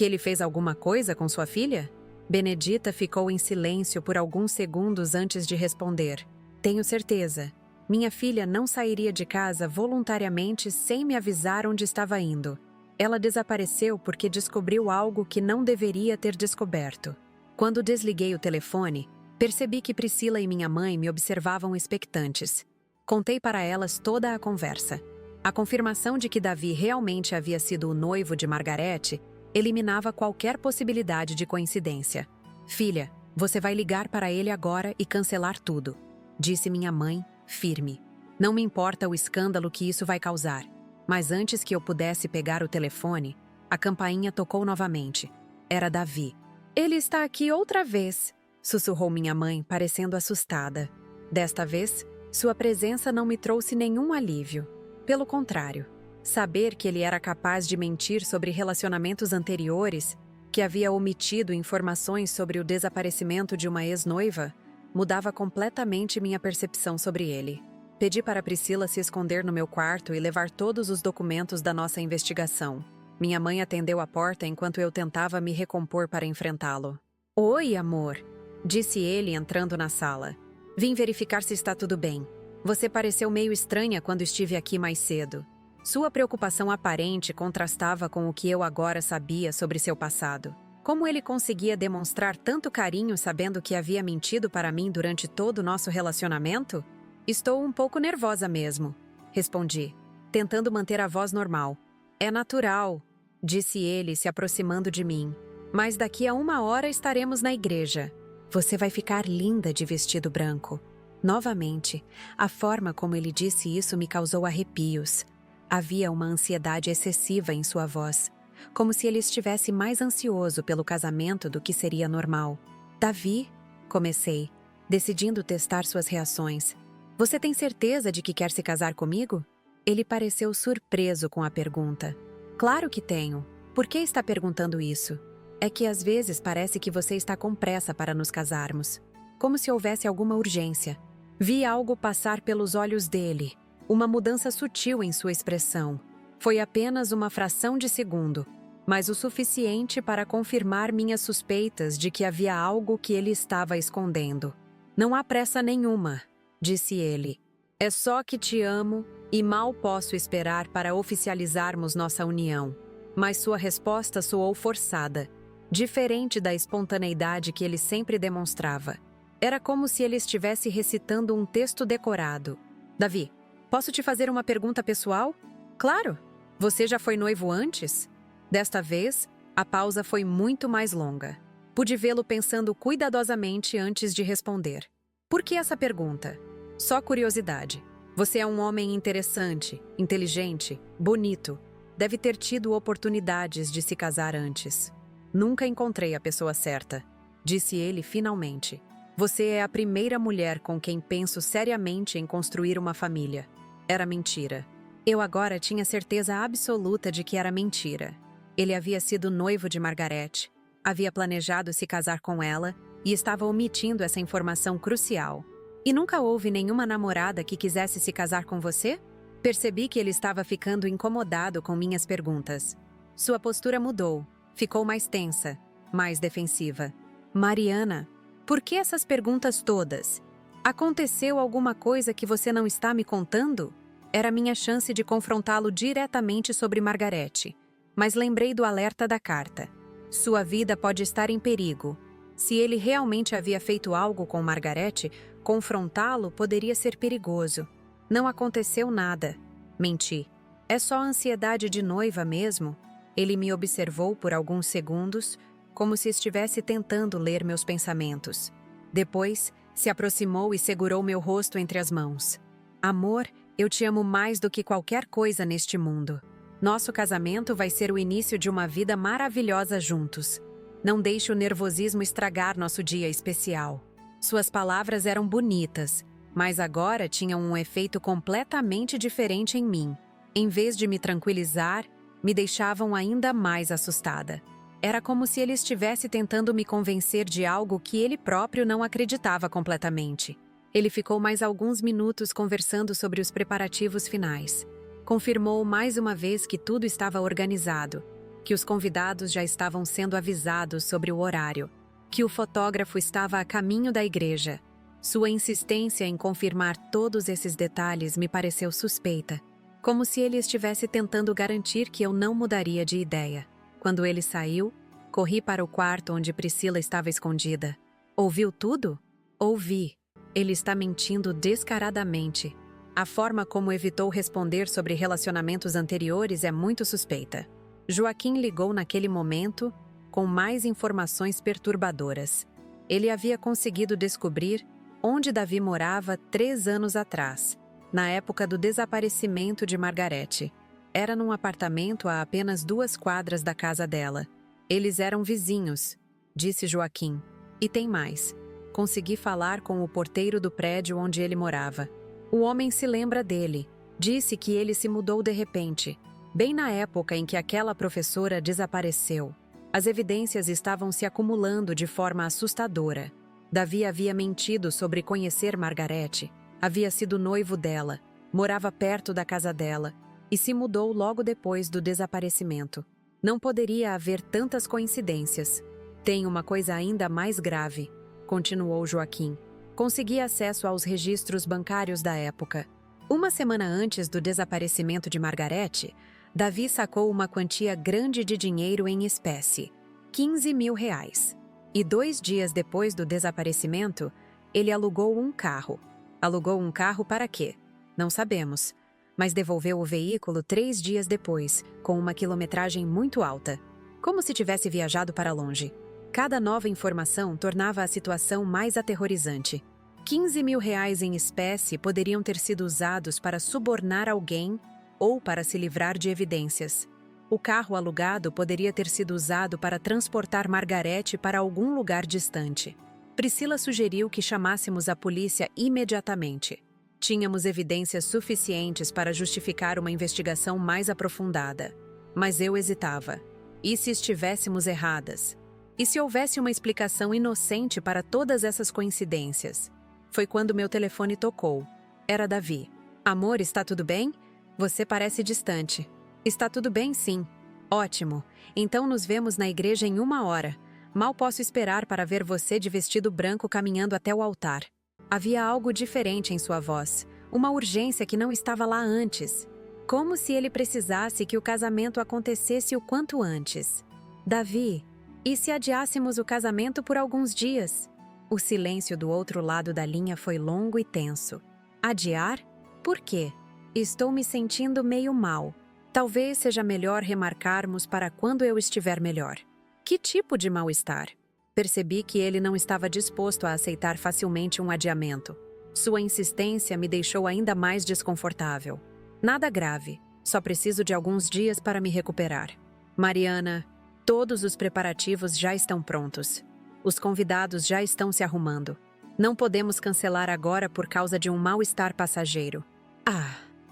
ele fez alguma coisa com sua filha? Benedita ficou em silêncio por alguns segundos antes de responder. Tenho certeza. Minha filha não sairia de casa voluntariamente sem me avisar onde estava indo. Ela desapareceu porque descobriu algo que não deveria ter descoberto. Quando desliguei o telefone, percebi que Priscila e minha mãe me observavam expectantes. Contei para elas toda a conversa. A confirmação de que Davi realmente havia sido o noivo de Margarete eliminava qualquer possibilidade de coincidência. "Filha, você vai ligar para ele agora e cancelar tudo", disse minha mãe, firme. "Não me importa o escândalo que isso vai causar." Mas antes que eu pudesse pegar o telefone, a campainha tocou novamente. Era Davi. "Ele está aqui outra vez", sussurrou minha mãe, parecendo assustada. Desta vez, sua presença não me trouxe nenhum alívio. Pelo contrário, Saber que ele era capaz de mentir sobre relacionamentos anteriores, que havia omitido informações sobre o desaparecimento de uma ex-noiva, mudava completamente minha percepção sobre ele. Pedi para Priscila se esconder no meu quarto e levar todos os documentos da nossa investigação. Minha mãe atendeu a porta enquanto eu tentava me recompor para enfrentá-lo. "Oi, amor", disse ele entrando na sala. "Vim verificar se está tudo bem. Você pareceu meio estranha quando estive aqui mais cedo." Sua preocupação aparente contrastava com o que eu agora sabia sobre seu passado. Como ele conseguia demonstrar tanto carinho sabendo que havia mentido para mim durante todo o nosso relacionamento? "Estou um pouco nervosa mesmo", respondi, tentando manter a voz normal. "É natural", disse ele, se aproximando de mim. "Mas daqui a 1 hora estaremos na igreja. Você vai ficar linda de vestido branco." Novamente, a forma como ele disse isso me causou arrepios. Havia uma ansiedade excessiva em sua voz, como se ele estivesse mais ansioso pelo casamento do que seria normal. "Davi", comecei, decidindo testar suas reações. "Você tem certeza de que quer se casar comigo?" Ele pareceu surpreso com a pergunta. "Claro que tenho. Por que está perguntando isso?" "É que às vezes parece que você está com pressa para nos casarmos. Como se houvesse alguma urgência." Vi algo passar pelos olhos dele, uma mudança sutil em sua expressão. Foi apenas uma fração de segundo, mas o suficiente para confirmar minhas suspeitas de que havia algo que ele estava escondendo. "Não há pressa nenhuma", disse ele. "É só que te amo e mal posso esperar para oficializarmos nossa união." Mas sua resposta soou forçada, diferente da espontaneidade que ele sempre demonstrava. Era como se ele estivesse recitando um texto decorado. "Davi, posso te fazer uma pergunta pessoal?" "Claro! Você já foi noivo antes?" Desta vez, a pausa foi muito mais longa. Pude vê-lo pensando cuidadosamente antes de responder. "Por que essa pergunta?" "Só curiosidade. Você é um homem interessante, inteligente, bonito. Deve ter tido oportunidades de se casar antes." "Nunca encontrei a pessoa certa", disse ele finalmente. "Você é a primeira mulher com quem penso seriamente em construir uma família." Era mentira. Eu agora tinha certeza absoluta de que era mentira. Ele havia sido noivo de Margarete, havia planejado se casar com ela e estava omitindo essa informação crucial. "E nunca houve nenhuma namorada que quisesse se casar com você?" Percebi que ele estava ficando incomodado com minhas perguntas. Sua postura mudou, ficou mais tensa, mais defensiva. "Mariana, por que essas perguntas todas? Aconteceu alguma coisa que você não está me contando?" Era minha chance de confrontá-lo diretamente sobre Margarete, mas lembrei do alerta da carta. Sua vida pode estar em perigo. Se ele realmente havia feito algo com Margarete, confrontá-lo poderia ser perigoso. "Não aconteceu nada", menti. "É só ansiedade de noiva mesmo." Ele me observou por alguns segundos, como se estivesse tentando ler meus pensamentos. Depois, se aproximou e segurou meu rosto entre as mãos. "Amor, eu te amo mais do que qualquer coisa neste mundo. Nosso casamento vai ser o início de uma vida maravilhosa juntos. Não deixe o nervosismo estragar nosso dia especial." Suas palavras eram bonitas, mas agora tinham um efeito completamente diferente em mim. Em vez de me tranquilizar, me deixavam ainda mais assustada. Era como se ele estivesse tentando me convencer de algo que ele próprio não acreditava completamente. Ele ficou mais alguns minutos conversando sobre os preparativos finais. Confirmou mais uma vez que tudo estava organizado, que os convidados já estavam sendo avisados sobre o horário, que o fotógrafo estava a caminho da igreja. Sua insistência em confirmar todos esses detalhes me pareceu suspeita, como se ele estivesse tentando garantir que eu não mudaria de ideia. Quando ele saiu, corri para o quarto onde Priscila estava escondida. "Ouviu tudo?" "Ouvi. Ele está mentindo descaradamente." A forma como evitou responder sobre relacionamentos anteriores é muito suspeita. Joaquim ligou naquele momento, com mais informações perturbadoras. Ele havia conseguido descobrir onde Davi morava 3 anos atrás, na época do desaparecimento de Margarete. Era num apartamento a apenas 2 quadras da casa dela. Eles eram vizinhos, disse Joaquim. E tem mais. Consegui falar com o porteiro do prédio onde ele morava. O homem se lembra dele. Disse que ele se mudou de repente. bem na época em que aquela professora desapareceu. As evidências estavam se acumulando de forma assustadora. Davi havia mentido sobre conhecer Margarete, havia sido noivo dela, morava perto da casa dela e se mudou logo depois do desaparecimento. Não poderia haver tantas coincidências. Tem uma coisa ainda mais grave, continuou Joaquim. Consegui acesso aos registros bancários da época. Uma semana antes do desaparecimento de Margarete, Davi sacou uma quantia grande de dinheiro em espécie, R$ 15.000. E 2 dias depois do desaparecimento, ele alugou um carro. Alugou um carro para quê? Não sabemos. Mas devolveu o veículo 3 dias depois, com uma quilometragem muito alta. Como se tivesse viajado para longe. Cada nova informação tornava a situação mais aterrorizante. R$ 15.000 em espécie poderiam ter sido usados para subornar alguém ou para se livrar de evidências. O carro alugado poderia ter sido usado para transportar Margarete para algum lugar distante. Priscila sugeriu que chamássemos a polícia imediatamente. Tínhamos evidências suficientes para justificar uma investigação mais aprofundada. Mas eu hesitava. E se estivéssemos erradas? E se houvesse uma explicação inocente para todas essas coincidências? Foi quando meu telefone tocou. Era Davi. Amor, está tudo bem? Você parece distante. Está tudo bem, sim. Ótimo. Então nos vemos na igreja em 1 hora. Mal posso esperar para ver você de vestido branco caminhando até o altar. Havia algo diferente em sua voz. Uma urgência que não estava lá antes. Como se ele precisasse que o casamento acontecesse o quanto antes. Davi, e se adiássemos o casamento por alguns dias? O silêncio do outro lado da linha foi longo e tenso. Adiar? Por quê? Estou me sentindo meio mal. Talvez seja melhor remarcarmos para quando eu estiver melhor. Que tipo de mal-estar? Percebi que ele não estava disposto a aceitar facilmente um adiamento. Sua insistência me deixou ainda mais desconfortável. Nada grave, só preciso de alguns dias para me recuperar. Mariana, todos os preparativos já estão prontos. Os convidados já estão se arrumando. Não podemos cancelar agora por causa de um mal-estar passageiro.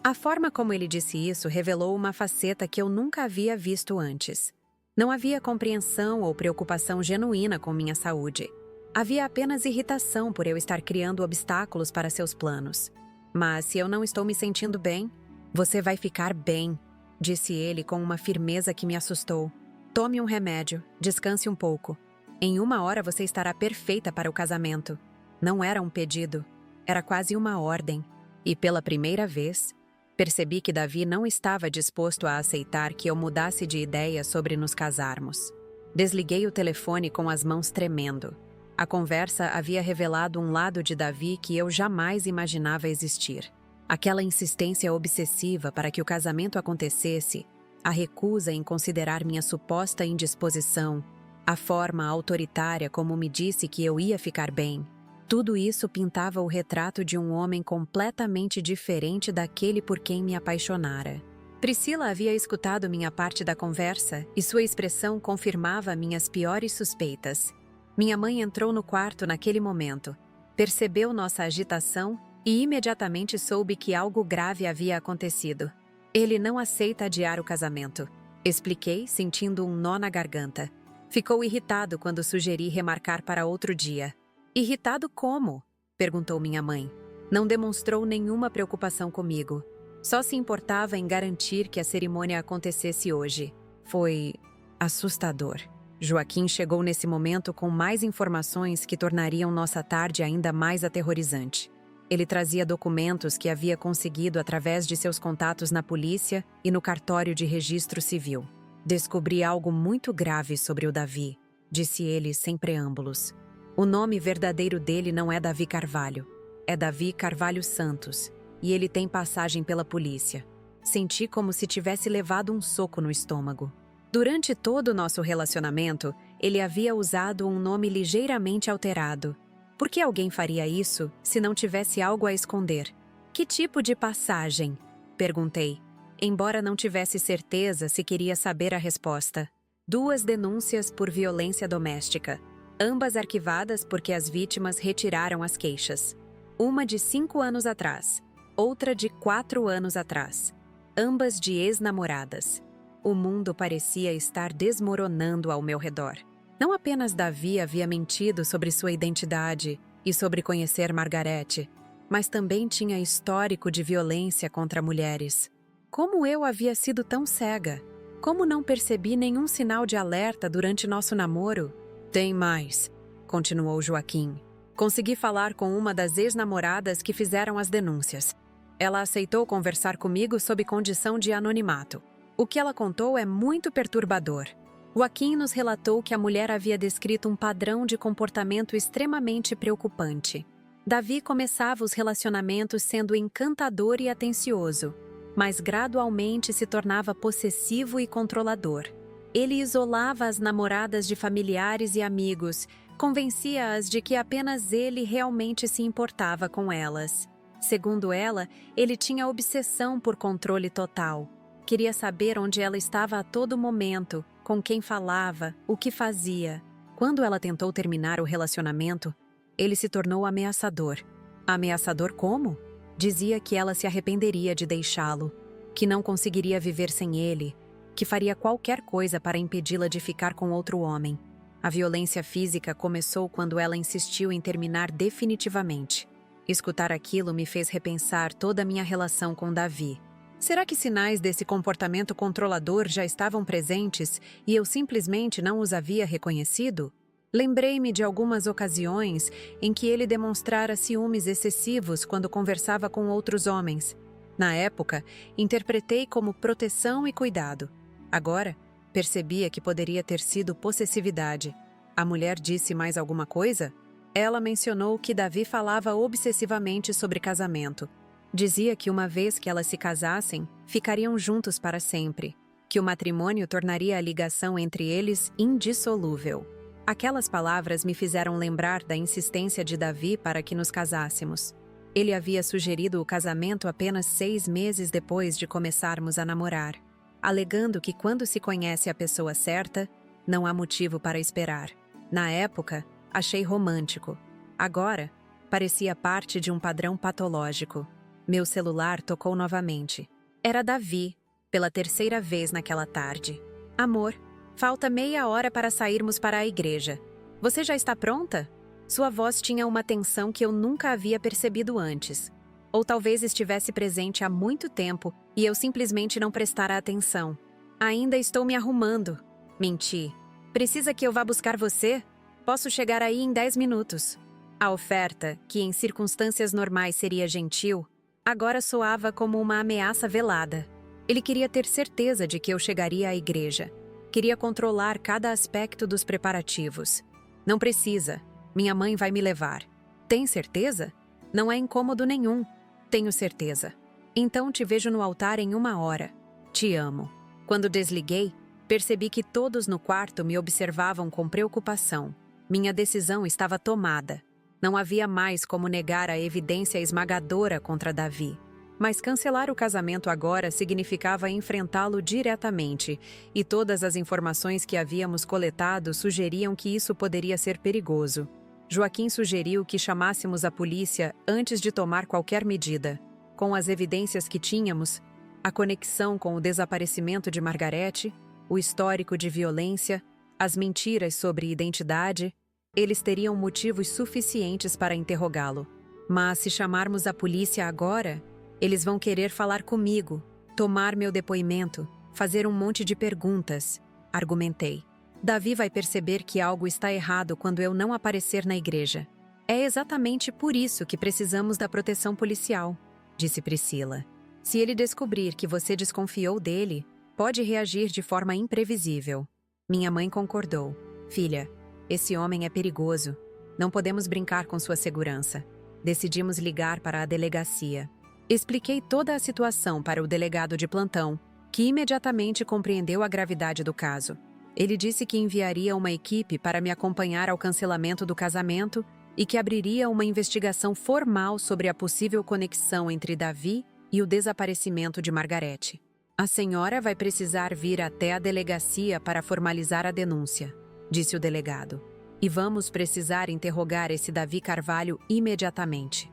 A forma como ele disse isso revelou uma faceta que eu nunca havia visto antes. Não havia compreensão ou preocupação genuína com minha saúde. Havia apenas irritação por eu estar criando obstáculos para seus planos. Mas se eu não estou me sentindo bem, você vai ficar bem, disse ele com uma firmeza que me assustou. Tome um remédio, descanse um pouco. Em 1 hora você estará perfeita para o casamento. Não era um pedido, era quase uma ordem. E pela primeira vez, percebi que Davi não estava disposto a aceitar que eu mudasse de ideia sobre nos casarmos. Desliguei o telefone com as mãos tremendo. A conversa havia revelado um lado de Davi que eu jamais imaginava existir. Aquela insistência obsessiva para que o casamento acontecesse, a recusa em considerar minha suposta indisposição, a forma autoritária como me disse que eu ia ficar bem. Tudo isso pintava o retrato de um homem completamente diferente daquele por quem me apaixonara. Priscila havia escutado minha parte da conversa e sua expressão confirmava minhas piores suspeitas. Minha mãe entrou no quarto naquele momento, percebeu nossa agitação e imediatamente soube que algo grave havia acontecido. Ele não aceita adiar o casamento, expliquei, sentindo um nó na garganta. Ficou irritado quando sugeri remarcar para outro dia. Irritado como? Perguntou minha mãe. Não demonstrou nenhuma preocupação comigo. Só se importava em garantir que a cerimônia acontecesse hoje. Foi assustador. Joaquim chegou nesse momento com mais informações que tornariam nossa tarde ainda mais aterrorizante. Ele trazia documentos que havia conseguido através de seus contatos na polícia e no cartório de registro civil. Descobri algo muito grave sobre o Davi, disse ele sem preâmbulos. O nome verdadeiro dele não é Davi Carvalho. É Davi Carvalho Santos, e ele tem passagem pela polícia. Senti como se tivesse levado um soco no estômago. Durante todo o nosso relacionamento, ele havia usado um nome ligeiramente alterado. Por que alguém faria isso se não tivesse algo a esconder? Que tipo de passagem? Perguntei, embora não tivesse certeza se queria saber a resposta. 2 denúncias por violência doméstica. Ambas arquivadas porque as vítimas retiraram as queixas. Uma de 5 anos atrás, outra de 4 anos atrás. ambas de ex-namoradas. O mundo parecia estar desmoronando ao meu redor. Não apenas Davi havia mentido sobre sua identidade e sobre conhecer Margarete, mas também tinha histórico de violência contra mulheres. Como eu havia sido tão cega? Como não percebi nenhum sinal de alerta durante nosso namoro? Tem mais, continuou Joaquim. Consegui falar com uma das ex-namoradas que fizeram as denúncias. Ela aceitou conversar comigo sob condição de anonimato. O que ela contou é muito perturbador. Joaquim nos relatou que a mulher havia descrito um padrão de comportamento extremamente preocupante. Davi começava os relacionamentos sendo encantador e atencioso, mas gradualmente se tornava possessivo e controlador. Ele isolava as namoradas de familiares e amigos, convencia-as de que apenas ele realmente se importava com elas. Segundo ela, ele tinha obsessão por controle total. Queria saber onde ela estava a todo momento, com quem falava, o que fazia. Quando ela tentou terminar o relacionamento, ele se tornou ameaçador. Ameaçador como? Dizia que ela se arrependeria de deixá-lo, que não conseguiria viver sem ele, que faria qualquer coisa para impedi-la de ficar com outro homem. A violência física começou quando ela insistiu em terminar definitivamente. Escutar aquilo me fez repensar toda a minha relação com Davi. Será que sinais desse comportamento controlador já estavam presentes e eu simplesmente não os havia reconhecido? Lembrei-me de algumas ocasiões em que ele demonstrara ciúmes excessivos quando conversava com outros homens. Na época, interpretei como proteção e cuidado. Agora, percebia que poderia ter sido possessividade. A mulher disse mais alguma coisa? Ela mencionou que Davi falava obsessivamente sobre casamento. Dizia que uma vez que elas se casassem, ficariam juntos para sempre, que o matrimônio tornaria a ligação entre eles indissolúvel. Aquelas palavras me fizeram lembrar da insistência de Davi para que nos casássemos. Ele havia sugerido o casamento apenas 6 meses depois de começarmos a namorar, alegando que quando se conhece a pessoa certa, não há motivo para esperar. Na época, achei romântico. Agora, parecia parte de um padrão patológico. Meu celular tocou novamente. Era Davi, pela 3ª vez naquela tarde. Amor, falta meia hora para sairmos para a igreja. Você já está pronta? Sua voz tinha uma tensão que eu nunca havia percebido antes. Ou talvez estivesse presente há muito tempo e eu simplesmente não prestara atenção. Ainda estou me arrumando. Menti. Precisa que eu vá buscar você? Posso chegar aí em 10 minutos. A oferta, que em circunstâncias normais seria gentil, agora soava como uma ameaça velada. Ele queria ter certeza de que eu chegaria à igreja. Queria controlar cada aspecto dos preparativos. Não precisa. Minha mãe vai me levar. Tem certeza? Não é incômodo nenhum. Tenho certeza. Então te vejo no altar em 1 hora. Te amo. Quando desliguei, percebi que todos no quarto me observavam com preocupação. Minha decisão estava tomada. Não havia mais como negar a evidência esmagadora contra Davi. Mas cancelar o casamento agora significava enfrentá-lo diretamente, e todas as informações que havíamos coletado sugeriam que isso poderia ser perigoso. Joaquim sugeriu que chamássemos a polícia antes de tomar qualquer medida. Com as evidências que tínhamos, a conexão com o desaparecimento de Margarete, o histórico de violência, as mentiras sobre identidade, eles teriam motivos suficientes para interrogá-lo. Mas se chamarmos a polícia agora, eles vão querer falar comigo, tomar meu depoimento, fazer um monte de perguntas, argumentei. Davi vai perceber que algo está errado quando eu não aparecer na igreja. É exatamente por isso que precisamos da proteção policial, disse Priscila. Se ele descobrir que você desconfiou dele, pode reagir de forma imprevisível. Minha mãe concordou. Filha, esse homem é perigoso. Não podemos brincar com sua segurança. Decidimos ligar para a delegacia. Expliquei toda a situação para o delegado de plantão, que imediatamente compreendeu a gravidade do caso. Ele disse que enviaria uma equipe para me acompanhar ao cancelamento do casamento e que abriria uma investigação formal sobre a possível conexão entre Davi e o desaparecimento de Margarete. A senhora vai precisar vir até a delegacia para formalizar a denúncia, disse o delegado. E vamos precisar interrogar esse Davi Carvalho imediatamente.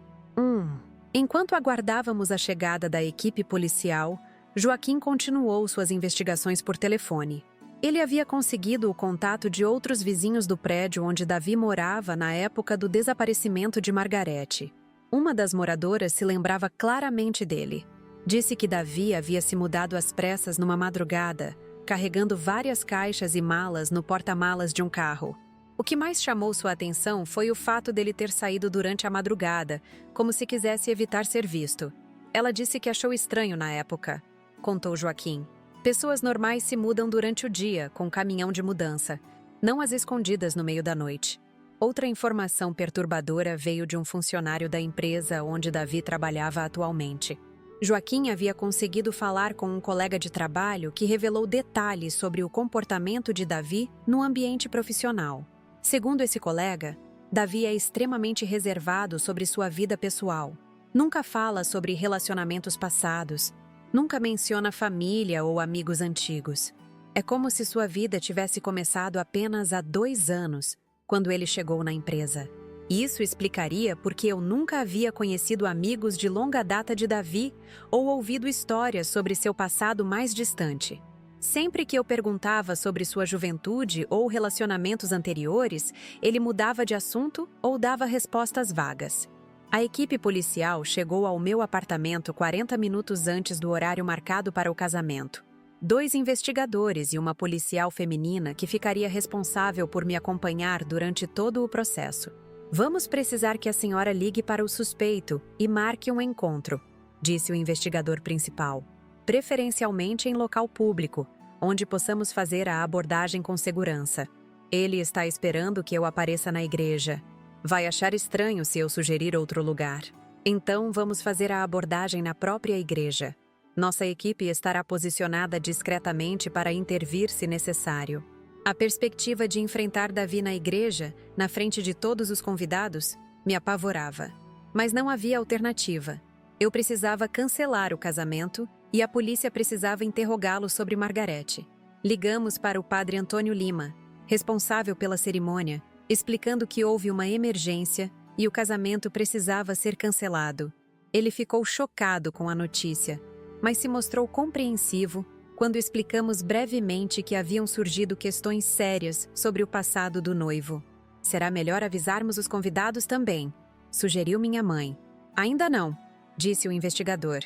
Enquanto aguardávamos a chegada da equipe policial, Joaquim continuou suas investigações por telefone. Ele havia conseguido o contato de outros vizinhos do prédio onde Davi morava na época do desaparecimento de Margarete. Uma das moradoras se lembrava claramente dele. Disse que Davi havia se mudado às pressas numa madrugada, carregando várias caixas e malas no porta-malas de um carro. O que mais chamou sua atenção foi o fato dele ter saído durante a madrugada, como se quisesse evitar ser visto. Ela disse que achou estranho na época, contou Joaquim. Pessoas normais se mudam durante o dia, com caminhão de mudança, não as escondidas no meio da noite. Outra informação perturbadora veio de um funcionário da empresa onde Davi trabalhava atualmente. Joaquim havia conseguido falar com um colega de trabalho que revelou detalhes sobre o comportamento de Davi no ambiente profissional. Segundo esse colega, Davi é extremamente reservado sobre sua vida pessoal. Nunca fala sobre relacionamentos passados. Nunca menciona família ou amigos antigos. É como se sua vida tivesse começado apenas há 2 anos, quando ele chegou na empresa. Isso explicaria porque eu nunca havia conhecido amigos de longa data de Davi ou ouvido histórias sobre seu passado mais distante. Sempre que eu perguntava sobre sua juventude ou relacionamentos anteriores, ele mudava de assunto ou dava respostas vagas. A equipe policial chegou ao meu apartamento 40 minutos antes do horário marcado para o casamento. 2 investigadores e uma policial feminina que ficaria responsável por me acompanhar durante todo o processo. Vamos precisar que a senhora ligue para o suspeito e marque um encontro, disse o investigador principal. Preferencialmente em local público, onde possamos fazer a abordagem com segurança. Ele está esperando que eu apareça na igreja. Vai achar estranho se eu sugerir outro lugar. Então vamos fazer a abordagem na própria igreja. Nossa equipe estará posicionada discretamente para intervir se necessário. A perspectiva de enfrentar Davi na igreja, na frente de todos os convidados, me apavorava. Mas não havia alternativa. Eu precisava cancelar o casamento e a polícia precisava interrogá-lo sobre Margarete. Ligamos para o padre Antônio Lima, responsável pela cerimônia, explicando que houve uma emergência e o casamento precisava ser cancelado. Ele ficou chocado com a notícia, mas se mostrou compreensivo quando explicamos brevemente que haviam surgido questões sérias sobre o passado do noivo. Será melhor avisarmos os convidados também, sugeriu minha mãe. Ainda não, disse o investigador.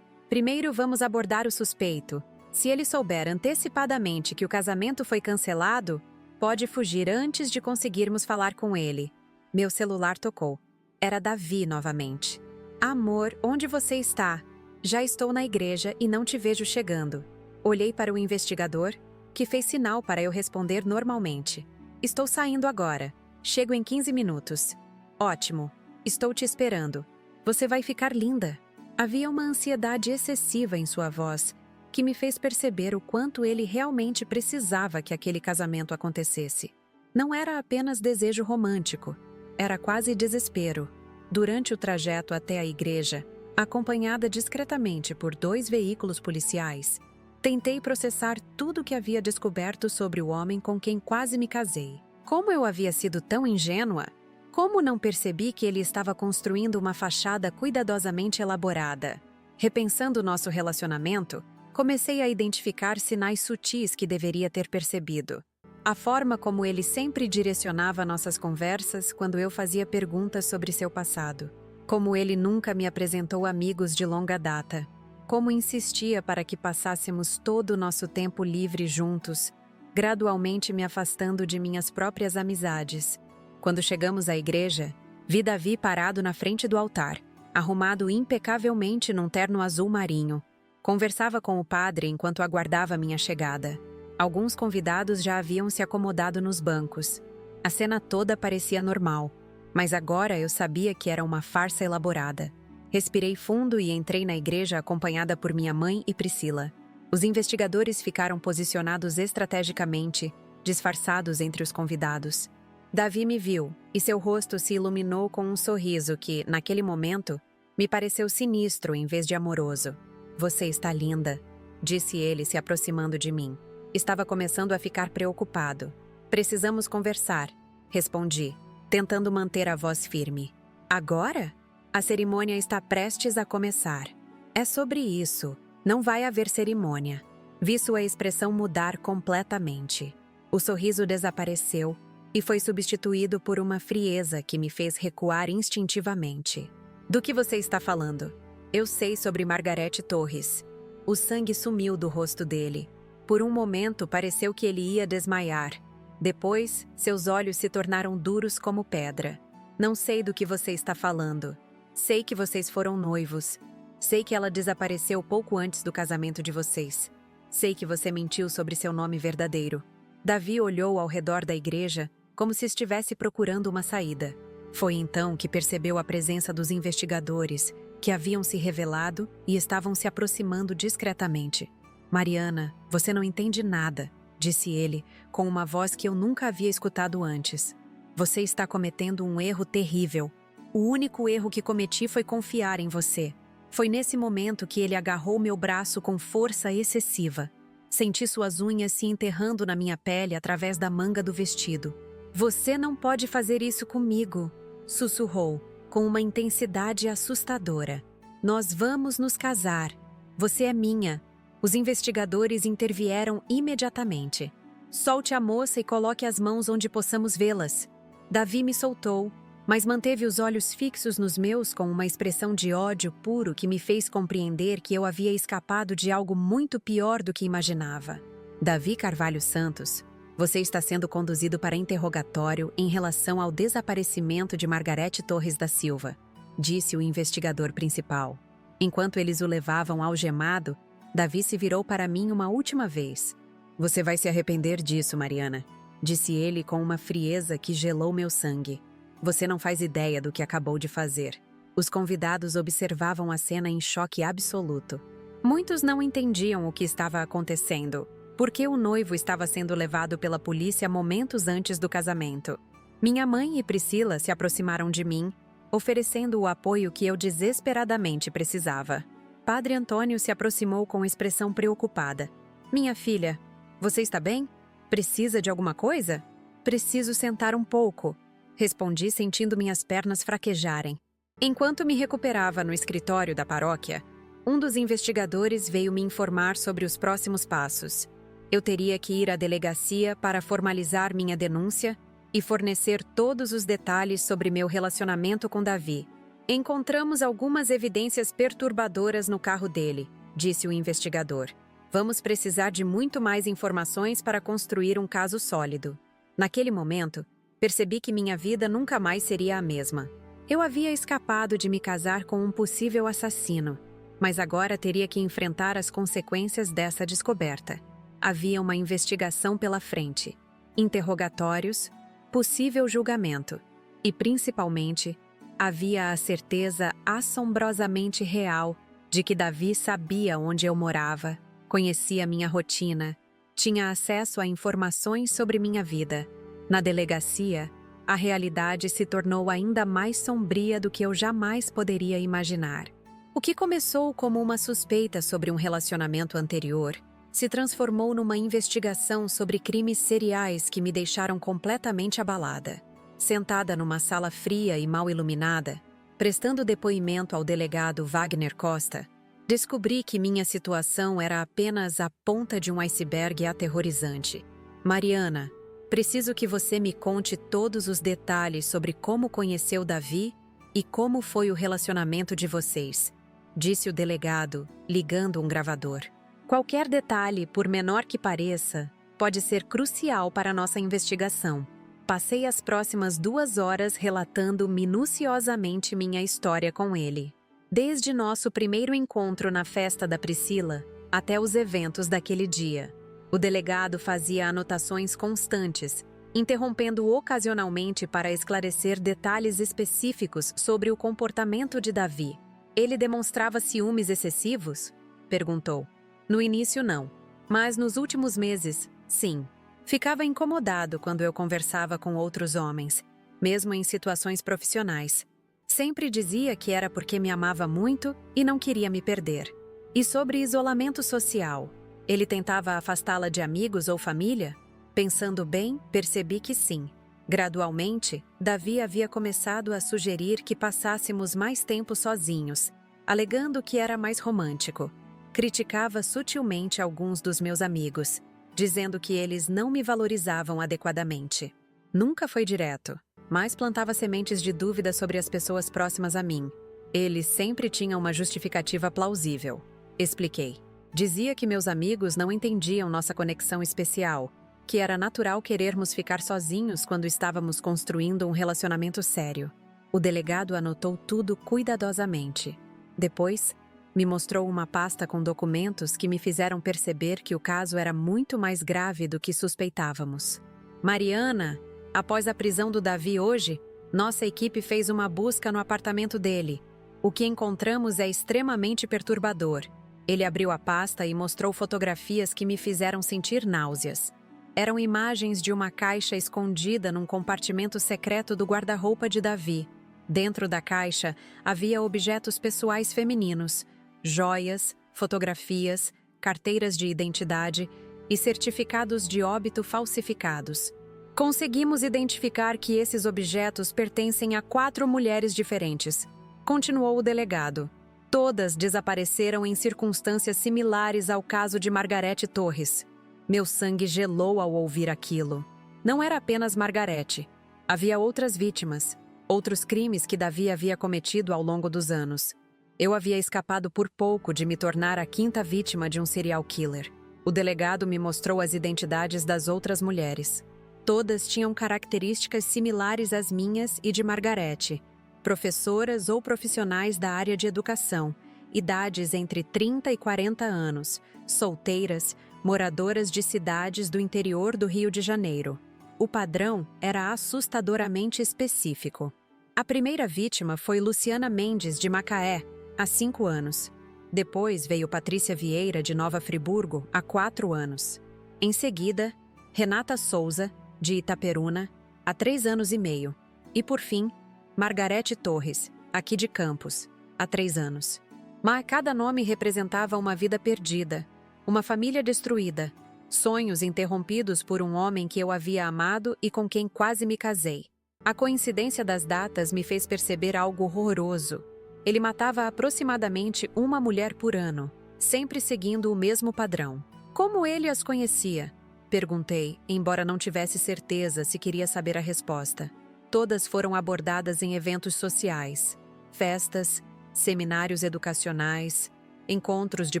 Primeiro vamos abordar o suspeito. Se ele souber antecipadamente que o casamento foi cancelado, pode fugir antes de conseguirmos falar com ele. Meu celular tocou. Era Davi novamente. Amor, onde você está? Já estou na igreja e não te vejo chegando. Olhei para o investigador, que fez sinal para eu responder normalmente. Estou saindo agora. Chego em 15 minutos. Ótimo. Estou te esperando. Você vai ficar linda. Havia uma ansiedade excessiva em sua voz, que me fez perceber o quanto ele realmente precisava que aquele casamento acontecesse. Não era apenas desejo romântico, era quase desespero. Durante o trajeto até a igreja, acompanhada discretamente por 2 veículos policiais, tentei processar tudo o que havia descoberto sobre o homem com quem quase me casei. Como eu havia sido tão ingênua? Como não percebi que ele estava construindo uma fachada cuidadosamente elaborada? Repensando nosso relacionamento, comecei a identificar sinais sutis que deveria ter percebido. A forma como ele sempre direcionava nossas conversas quando eu fazia perguntas sobre seu passado. Como ele nunca me apresentou amigos de longa data. Como insistia para que passássemos todo o nosso tempo livre juntos, gradualmente me afastando de minhas próprias amizades. Quando chegamos à igreja, vi Davi parado na frente do altar, arrumado impecavelmente num terno azul marinho. Conversava com o padre enquanto aguardava minha chegada. Alguns convidados já haviam se acomodado nos bancos. A cena toda parecia normal, mas agora eu sabia que era uma farsa elaborada. Respirei fundo e entrei na igreja acompanhada por minha mãe e Priscila. Os investigadores ficaram posicionados estrategicamente, disfarçados entre os convidados. Davi me viu, e seu rosto se iluminou com um sorriso que, naquele momento, me pareceu sinistro em vez de amoroso. Você está linda, disse ele se aproximando de mim. Estava começando a ficar preocupado. Precisamos conversar, respondi, tentando manter a voz firme. Agora? A cerimônia está prestes a começar. É sobre isso. Não vai haver cerimônia. Vi sua expressão mudar completamente. O sorriso desapareceu e foi substituído por uma frieza que me fez recuar instintivamente. Do que você está falando? Eu sei sobre Margarete Torres. O sangue sumiu do rosto dele. Por um momento pareceu que ele ia desmaiar. Depois, seus olhos se tornaram duros como pedra. Não sei do que você está falando. Sei que vocês foram noivos. Sei que ela desapareceu pouco antes do casamento de vocês. Sei que você mentiu sobre seu nome verdadeiro. Davi olhou ao redor da igreja como se estivesse procurando uma saída. Foi então que percebeu a presença dos investigadores, que haviam se revelado e estavam se aproximando discretamente. Mariana, você não entende nada, disse ele, com uma voz que eu nunca havia escutado antes. Você está cometendo um erro terrível. O único erro que cometi foi confiar em você. Foi nesse momento que ele agarrou meu braço com força excessiva. Senti suas unhas se enterrando na minha pele através da manga do vestido. Você não pode fazer isso comigo, sussurrou, com uma intensidade assustadora. Nós vamos nos casar. Você é minha. Os investigadores intervieram imediatamente. Solte a moça e coloque as mãos onde possamos vê-las. Davi me soltou, mas manteve os olhos fixos nos meus com uma expressão de ódio puro que me fez compreender que eu havia escapado de algo muito pior do que imaginava. Davi Carvalho Santos, você está sendo conduzido para interrogatório em relação ao desaparecimento de Margarete Torres da Silva, disse o investigador principal. Enquanto eles o levavam algemado, Davi se virou para mim uma última vez. Você vai se arrepender disso, Mariana, disse ele com uma frieza que gelou meu sangue. Você não faz ideia do que acabou de fazer. Os convidados observavam a cena em choque absoluto. Muitos não entendiam o que estava acontecendo, porque o noivo estava sendo levado pela polícia momentos antes do casamento. Minha mãe e Priscila se aproximaram de mim, oferecendo o apoio que eu desesperadamente precisava. Padre Antônio se aproximou com expressão preocupada. Minha filha, você está bem? Precisa de alguma coisa? Preciso sentar um pouco, respondi sentindo minhas pernas fraquejarem. Enquanto me recuperava no escritório da paróquia, um dos investigadores veio me informar sobre os próximos passos. Eu teria que ir à delegacia para formalizar minha denúncia e fornecer todos os detalhes sobre meu relacionamento com Davi. Encontramos algumas evidências perturbadoras no carro dele, disse o investigador. Vamos precisar de muito mais informações para construir um caso sólido. Naquele momento, percebi que minha vida nunca mais seria a mesma. Eu havia escapado de me casar com um possível assassino, mas agora teria que enfrentar as consequências dessa descoberta. Havia uma investigação pela frente, interrogatórios, possível julgamento e, principalmente, havia a certeza assombrosamente real de que Davi sabia onde eu morava, conhecia minha rotina, tinha acesso a informações sobre minha vida. Na delegacia, a realidade se tornou ainda mais sombria do que eu jamais poderia imaginar. O que começou como uma suspeita sobre um relacionamento anterior se transformou numa investigação sobre crimes seriais que me deixaram completamente abalada. Sentada numa sala fria e mal iluminada, prestando depoimento ao delegado Wagner Costa, descobri que minha situação era apenas a ponta de um iceberg aterrorizante. Mariana, preciso que você me conte todos os detalhes sobre como conheceu Davi e como foi o relacionamento de vocês, disse o delegado, ligando um gravador. Qualquer detalhe, por menor que pareça, pode ser crucial para a nossa investigação. Passei as próximas 2 horas relatando minuciosamente minha história com ele. Desde nosso primeiro encontro na festa da Priscila até os eventos daquele dia. O delegado fazia anotações constantes, interrompendo ocasionalmente para esclarecer detalhes específicos sobre o comportamento de Davi. Ele demonstrava ciúmes excessivos? Perguntou. No início, não. Mas nos últimos meses, sim. Ficava incomodado quando eu conversava com outros homens, mesmo em situações profissionais. Sempre dizia que era porque me amava muito e não queria me perder. E sobre isolamento social, ele tentava afastá-la de amigos ou família? Pensando bem, percebi que sim. Gradualmente, Davi havia começado a sugerir que passássemos mais tempo sozinhos, alegando que era mais romântico. Criticava sutilmente alguns dos meus amigos, dizendo que eles não me valorizavam adequadamente. Nunca foi direto, mas plantava sementes de dúvida sobre as pessoas próximas a mim. Ele sempre tinha uma justificativa plausível. Expliquei. Dizia que meus amigos não entendiam nossa conexão especial, que era natural querermos ficar sozinhos quando estávamos construindo um relacionamento sério. O delegado anotou tudo cuidadosamente. Depois, me mostrou uma pasta com documentos que me fizeram perceber que o caso era muito mais grave do que suspeitávamos. Mariana, após a prisão do Davi hoje, nossa equipe fez uma busca no apartamento dele. O que encontramos é extremamente perturbador. Ele abriu a pasta e mostrou fotografias que me fizeram sentir náuseas. Eram imagens de uma caixa escondida num compartimento secreto do guarda-roupa de Davi. Dentro da caixa havia objetos pessoais femininos, joias, fotografias, carteiras de identidade e certificados de óbito falsificados. Conseguimos identificar que esses objetos pertencem a 4 mulheres diferentes. Continuou o delegado. Todas desapareceram em circunstâncias similares ao caso de Margarete Torres. Meu sangue gelou ao ouvir aquilo. Não era apenas Margarete. Havia outras vítimas, outros crimes que Davi havia cometido ao longo dos anos. Eu havia escapado por pouco de me tornar a 5ª vítima de um serial killer. O delegado me mostrou as identidades das outras mulheres. Todas tinham características similares às minhas e de Margarete. Professoras ou profissionais da área de educação, idades entre 30 e 40 anos, solteiras, moradoras de cidades do interior do Rio de Janeiro. O padrão era assustadoramente específico. A primeira vítima foi Luciana Mendes, de Macaé, há 5 anos. Depois veio Patrícia Vieira, de Nova Friburgo, há 4 anos. Em seguida, Renata Souza, de Itaperuna, há 3 anos e meio. E por fim, Margarete Torres, aqui de Campos, há 3 anos. Mas cada nome representava uma vida perdida, uma família destruída, sonhos interrompidos por um homem que eu havia amado e com quem quase me casei. A coincidência das datas me fez perceber algo horroroso. Ele matava aproximadamente uma mulher por ano, sempre seguindo o mesmo padrão. Como ele as conhecia? Perguntei, embora não tivesse certeza se queria saber a resposta. Todas foram abordadas em eventos sociais, festas, seminários educacionais, encontros de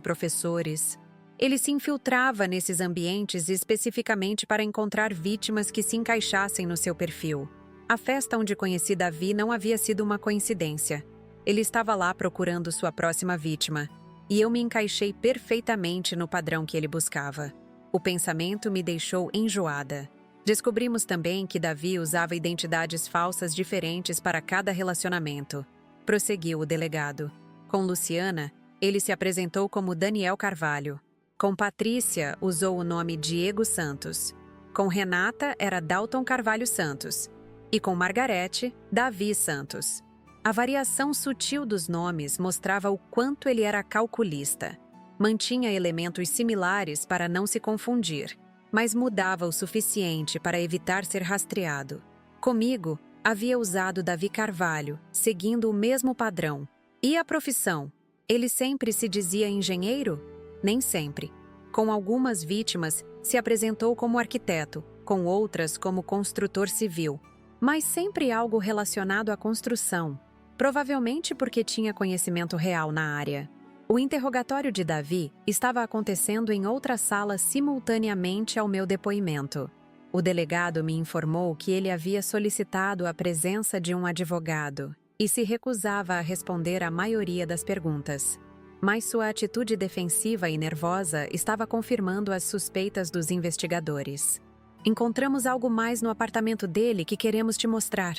professores. Ele se infiltrava nesses ambientes especificamente para encontrar vítimas que se encaixassem no seu perfil. A festa onde conheci Davi não havia sido uma coincidência. Ele estava lá procurando sua próxima vítima, e eu me encaixei perfeitamente no padrão que ele buscava. O pensamento me deixou enjoada. Descobrimos também que Davi usava identidades falsas diferentes para cada relacionamento. Prosseguiu o delegado. Com Luciana, ele se apresentou como Daniel Carvalho. Com Patrícia, usou o nome Diego Santos. Com Renata, era Dalton Carvalho Santos. E com Margarete, Davi Santos. A variação sutil dos nomes mostrava o quanto ele era calculista. Mantinha elementos similares para não se confundir, mas mudava o suficiente para evitar ser rastreado. Comigo, havia usado Davi Carvalho, seguindo o mesmo padrão. E a profissão? Ele sempre se dizia engenheiro? Nem sempre. Com algumas vítimas, se apresentou como arquiteto, com outras como construtor civil, mas sempre algo relacionado à construção, provavelmente porque tinha conhecimento real na área. O interrogatório de Davi estava acontecendo em outra sala simultaneamente ao meu depoimento. O delegado me informou que ele havia solicitado a presença de um advogado e se recusava a responder à maioria das perguntas. Mas sua atitude defensiva e nervosa estava confirmando as suspeitas dos investigadores. "Encontramos algo mais no apartamento dele que queremos te mostrar",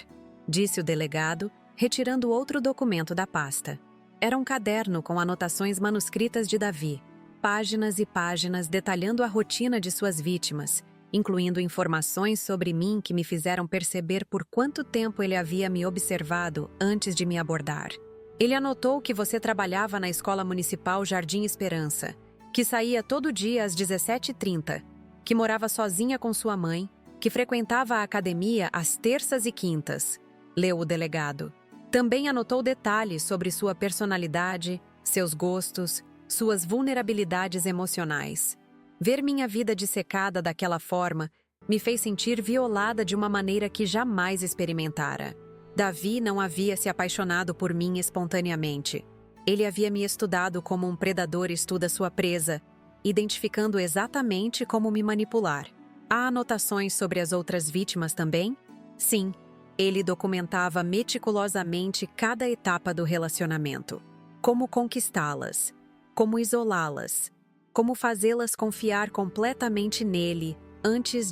disse o delegado, retirando outro documento da pasta. Era um caderno com anotações manuscritas de Davi, páginas e páginas detalhando a rotina de suas vítimas, incluindo informações sobre mim que me fizeram perceber por quanto tempo ele havia me observado antes de me abordar. Ele anotou que você trabalhava na Escola Municipal Jardim Esperança, que saía todo dia às 17h30, que morava sozinha com sua mãe, que frequentava a academia às terças e quintas, leu o delegado. Também anotou detalhes sobre sua personalidade, seus gostos, suas vulnerabilidades emocionais. Ver minha vida dissecada daquela forma me fez sentir violada de uma maneira que jamais experimentara. Davi não havia se apaixonado por mim espontaneamente. Ele havia me estudado como um predador estuda sua presa, identificando exatamente como me manipular. Há anotações sobre as outras vítimas também? Sim, ele documentava meticulosamente cada etapa do relacionamento. Como conquistá-las, como isolá-las, como fazê-las confiar completamente nele antes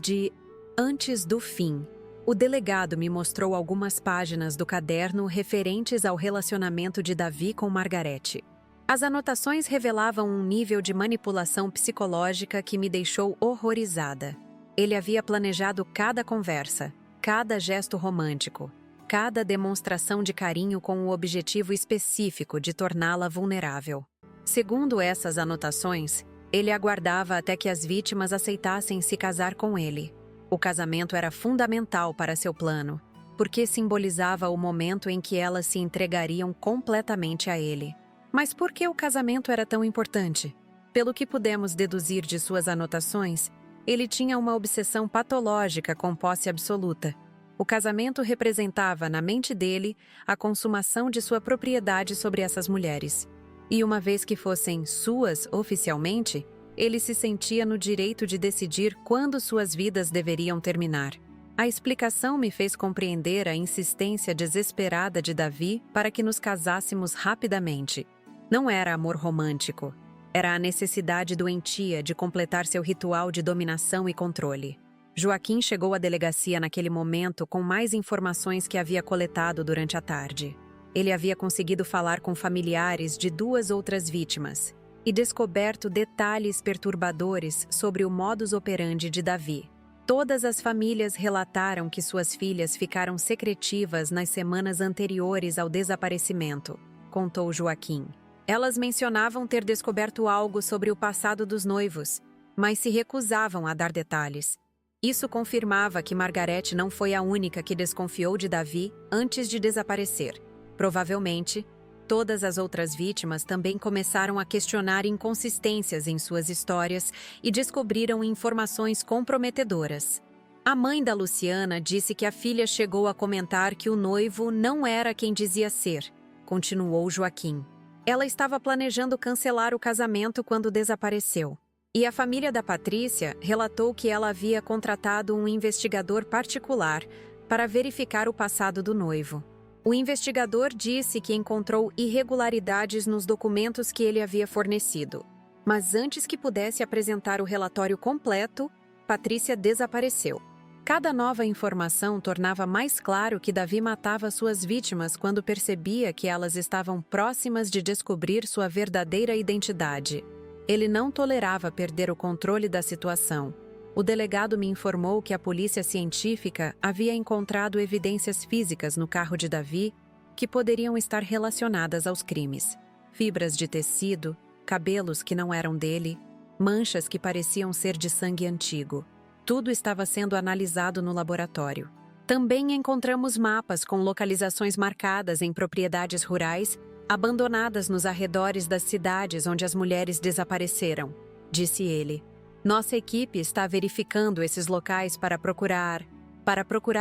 do fim. O delegado me mostrou algumas páginas do caderno referentes ao relacionamento de Davi com Margarete. As anotações revelavam um nível de manipulação psicológica que me deixou horrorizada. Ele havia planejado cada conversa, cada gesto romântico, cada demonstração de carinho com o objetivo específico de torná-la vulnerável. Segundo essas anotações, ele aguardava até que as vítimas aceitassem se casar com ele. O casamento era fundamental para seu plano, porque simbolizava o momento em que elas se entregariam completamente a ele. Mas por que o casamento era tão importante? Pelo que pudemos deduzir de suas anotações, ele tinha uma obsessão patológica com posse absoluta. O casamento representava, na mente dele, a consumação de sua propriedade sobre essas mulheres. E uma vez que fossem suas oficialmente, ele se sentia no direito de decidir quando suas vidas deveriam terminar. A explicação me fez compreender a insistência desesperada de Davi para que nos casássemos rapidamente. Não era amor romântico. Era a necessidade doentia de completar seu ritual de dominação e controle. Joaquim chegou à delegacia naquele momento com mais informações que havia coletado durante a tarde. Ele havia conseguido falar com familiares de 2 outras vítimas e descoberto detalhes perturbadores sobre o modus operandi de Davi. Todas as famílias relataram que suas filhas ficaram secretivas nas semanas anteriores ao desaparecimento, contou Joaquim. Elas mencionavam ter descoberto algo sobre o passado dos noivos, mas se recusavam a dar detalhes. Isso confirmava que Margarete não foi a única que desconfiou de Davi antes de desaparecer. Provavelmente, todas as outras vítimas também começaram a questionar inconsistências em suas histórias e descobriram informações comprometedoras. A mãe da Luciana disse que a filha chegou a comentar que o noivo não era quem dizia ser, continuou Joaquim. Ela estava planejando cancelar o casamento quando desapareceu. E a família da Patrícia relatou que ela havia contratado um investigador particular para verificar o passado do noivo. O investigador disse que encontrou irregularidades nos documentos que ele havia fornecido. Mas antes que pudesse apresentar o relatório completo, Patrícia desapareceu. Cada nova informação tornava mais claro que Davi matava suas vítimas quando percebia que elas estavam próximas de descobrir sua verdadeira identidade. Ele não tolerava perder o controle da situação. O delegado me informou que a polícia científica havia encontrado evidências físicas no carro de Davi que poderiam estar relacionadas aos crimes. Fibras de tecido, cabelos que não eram dele, manchas que pareciam ser de sangue antigo. Tudo estava sendo analisado no laboratório. Também encontramos mapas com localizações marcadas em propriedades rurais abandonadas nos arredores das cidades onde as mulheres desapareceram, disse ele. Nossa equipe está verificando esses locais para procurar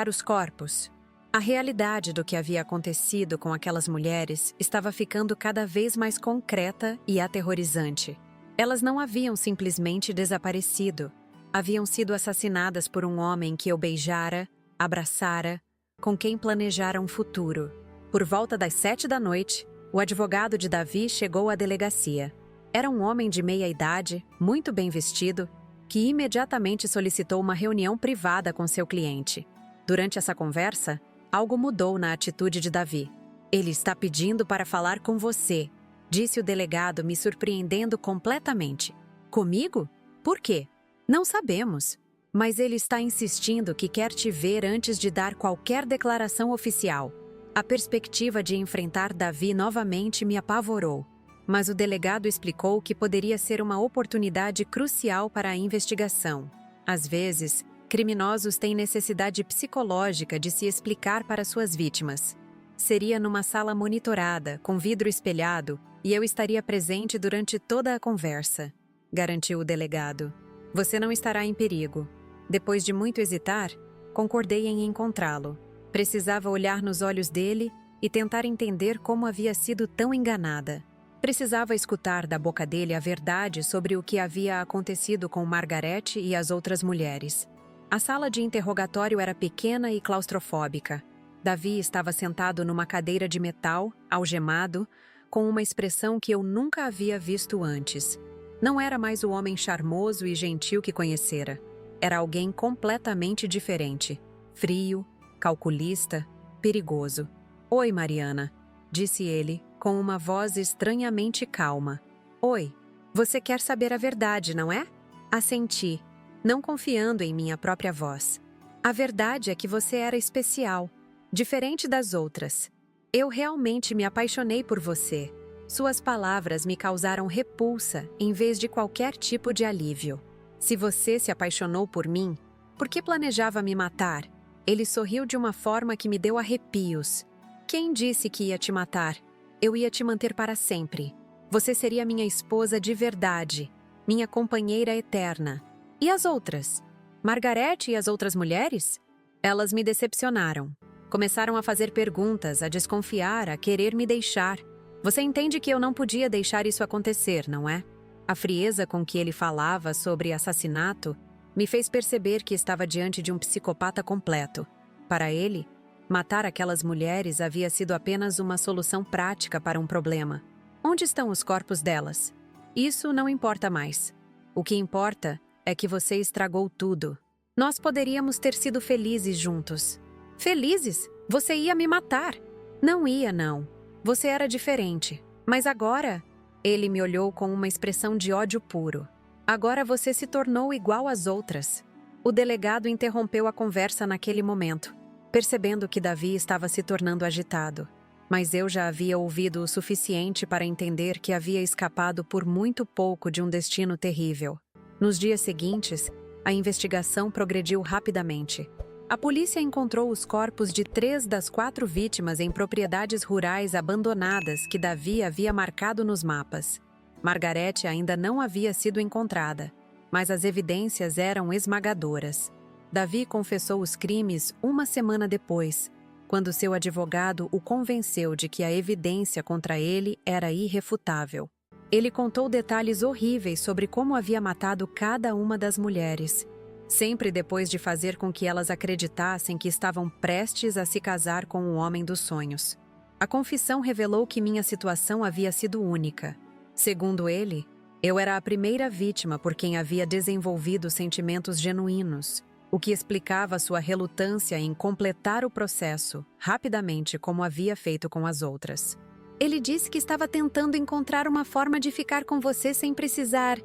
os corpos. A realidade do que havia acontecido com aquelas mulheres estava ficando cada vez mais concreta e aterrorizante. Elas não haviam simplesmente desaparecido. Haviam sido assassinadas por um homem que eu beijara, abraçara, com quem planejara um futuro. Por volta das 7 da noite, o advogado de Davi chegou à delegacia. Era um homem de meia-idade, muito bem vestido, que imediatamente solicitou uma reunião privada com seu cliente. Durante essa conversa, algo mudou na atitude de Davi. Ele está pedindo para falar com você, disse o delegado, me surpreendendo completamente. Comigo? Por quê? Não sabemos. Mas ele está insistindo que quer te ver antes de dar qualquer declaração oficial. A perspectiva de enfrentar Davi novamente me apavorou. Mas o delegado explicou que poderia ser uma oportunidade crucial para a investigação. Às vezes, criminosos têm necessidade psicológica de se explicar para suas vítimas. Seria numa sala monitorada, com vidro espelhado, e eu estaria presente durante toda a conversa, garantiu o delegado. Você não estará em perigo. Depois de muito hesitar, concordei em encontrá-lo. Precisava olhar nos olhos dele e tentar entender como havia sido tão enganada. Precisava escutar da boca dele a verdade sobre o que havia acontecido com Margaret e as outras mulheres. A sala de interrogatório era pequena e claustrofóbica. Davi estava sentado numa cadeira de metal, algemado, com uma expressão que eu nunca havia visto antes. Não era mais o homem charmoso e gentil que conhecera. Era alguém completamente diferente. Frio, calculista, perigoso. Oi, Mariana, disse ele, com uma voz estranhamente calma. Oi, você quer saber a verdade, não é? Assenti, não confiando em minha própria voz. A verdade é que você era especial, diferente das outras. Eu realmente me apaixonei por você. Suas palavras me causaram repulsa em vez de qualquer tipo de alívio. Se você se apaixonou por mim, por que planejava me matar? Ele sorriu de uma forma que me deu arrepios. Quem disse que ia te matar? Eu ia te manter para sempre. Você seria minha esposa de verdade, minha companheira eterna. E as outras? Margaret e as outras mulheres? Elas me decepcionaram. Começaram a fazer perguntas, a desconfiar, a querer me deixar. Você entende que eu não podia deixar isso acontecer, não é? A frieza com que ele falava sobre assassinato me fez perceber que estava diante de um psicopata completo. Para ele, matar aquelas mulheres havia sido apenas uma solução prática para um problema. Onde estão os corpos delas? Isso não importa mais. O que importa é que você estragou tudo. Nós poderíamos ter sido felizes juntos. Felizes? Você ia me matar. Não ia, não. Você era diferente. Mas agora... Ele me olhou com uma expressão de ódio puro. Agora você se tornou igual às outras. O delegado interrompeu a conversa naquele momento, percebendo que Davi estava se tornando agitado. Mas eu já havia ouvido o suficiente para entender que havia escapado por muito pouco de um destino terrível. Nos dias seguintes, a investigação progrediu rapidamente. A polícia encontrou os corpos de 3 das 4 vítimas em propriedades rurais abandonadas que Davi havia marcado nos mapas. Margaret ainda não havia sido encontrada, mas as evidências eram esmagadoras. Davi confessou os crimes uma semana depois, quando seu advogado o convenceu de que a evidência contra ele era irrefutável. Ele contou detalhes horríveis sobre como havia matado cada uma das mulheres, sempre depois de fazer com que elas acreditassem que estavam prestes a se casar com o homem dos sonhos. A confissão revelou que minha situação havia sido única. Segundo ele, eu era a primeira vítima por quem havia desenvolvido sentimentos genuínos, o que explicava sua relutância em completar o processo rapidamente como havia feito com as outras. Ele disse que estava tentando encontrar uma forma de ficar com você sem precisar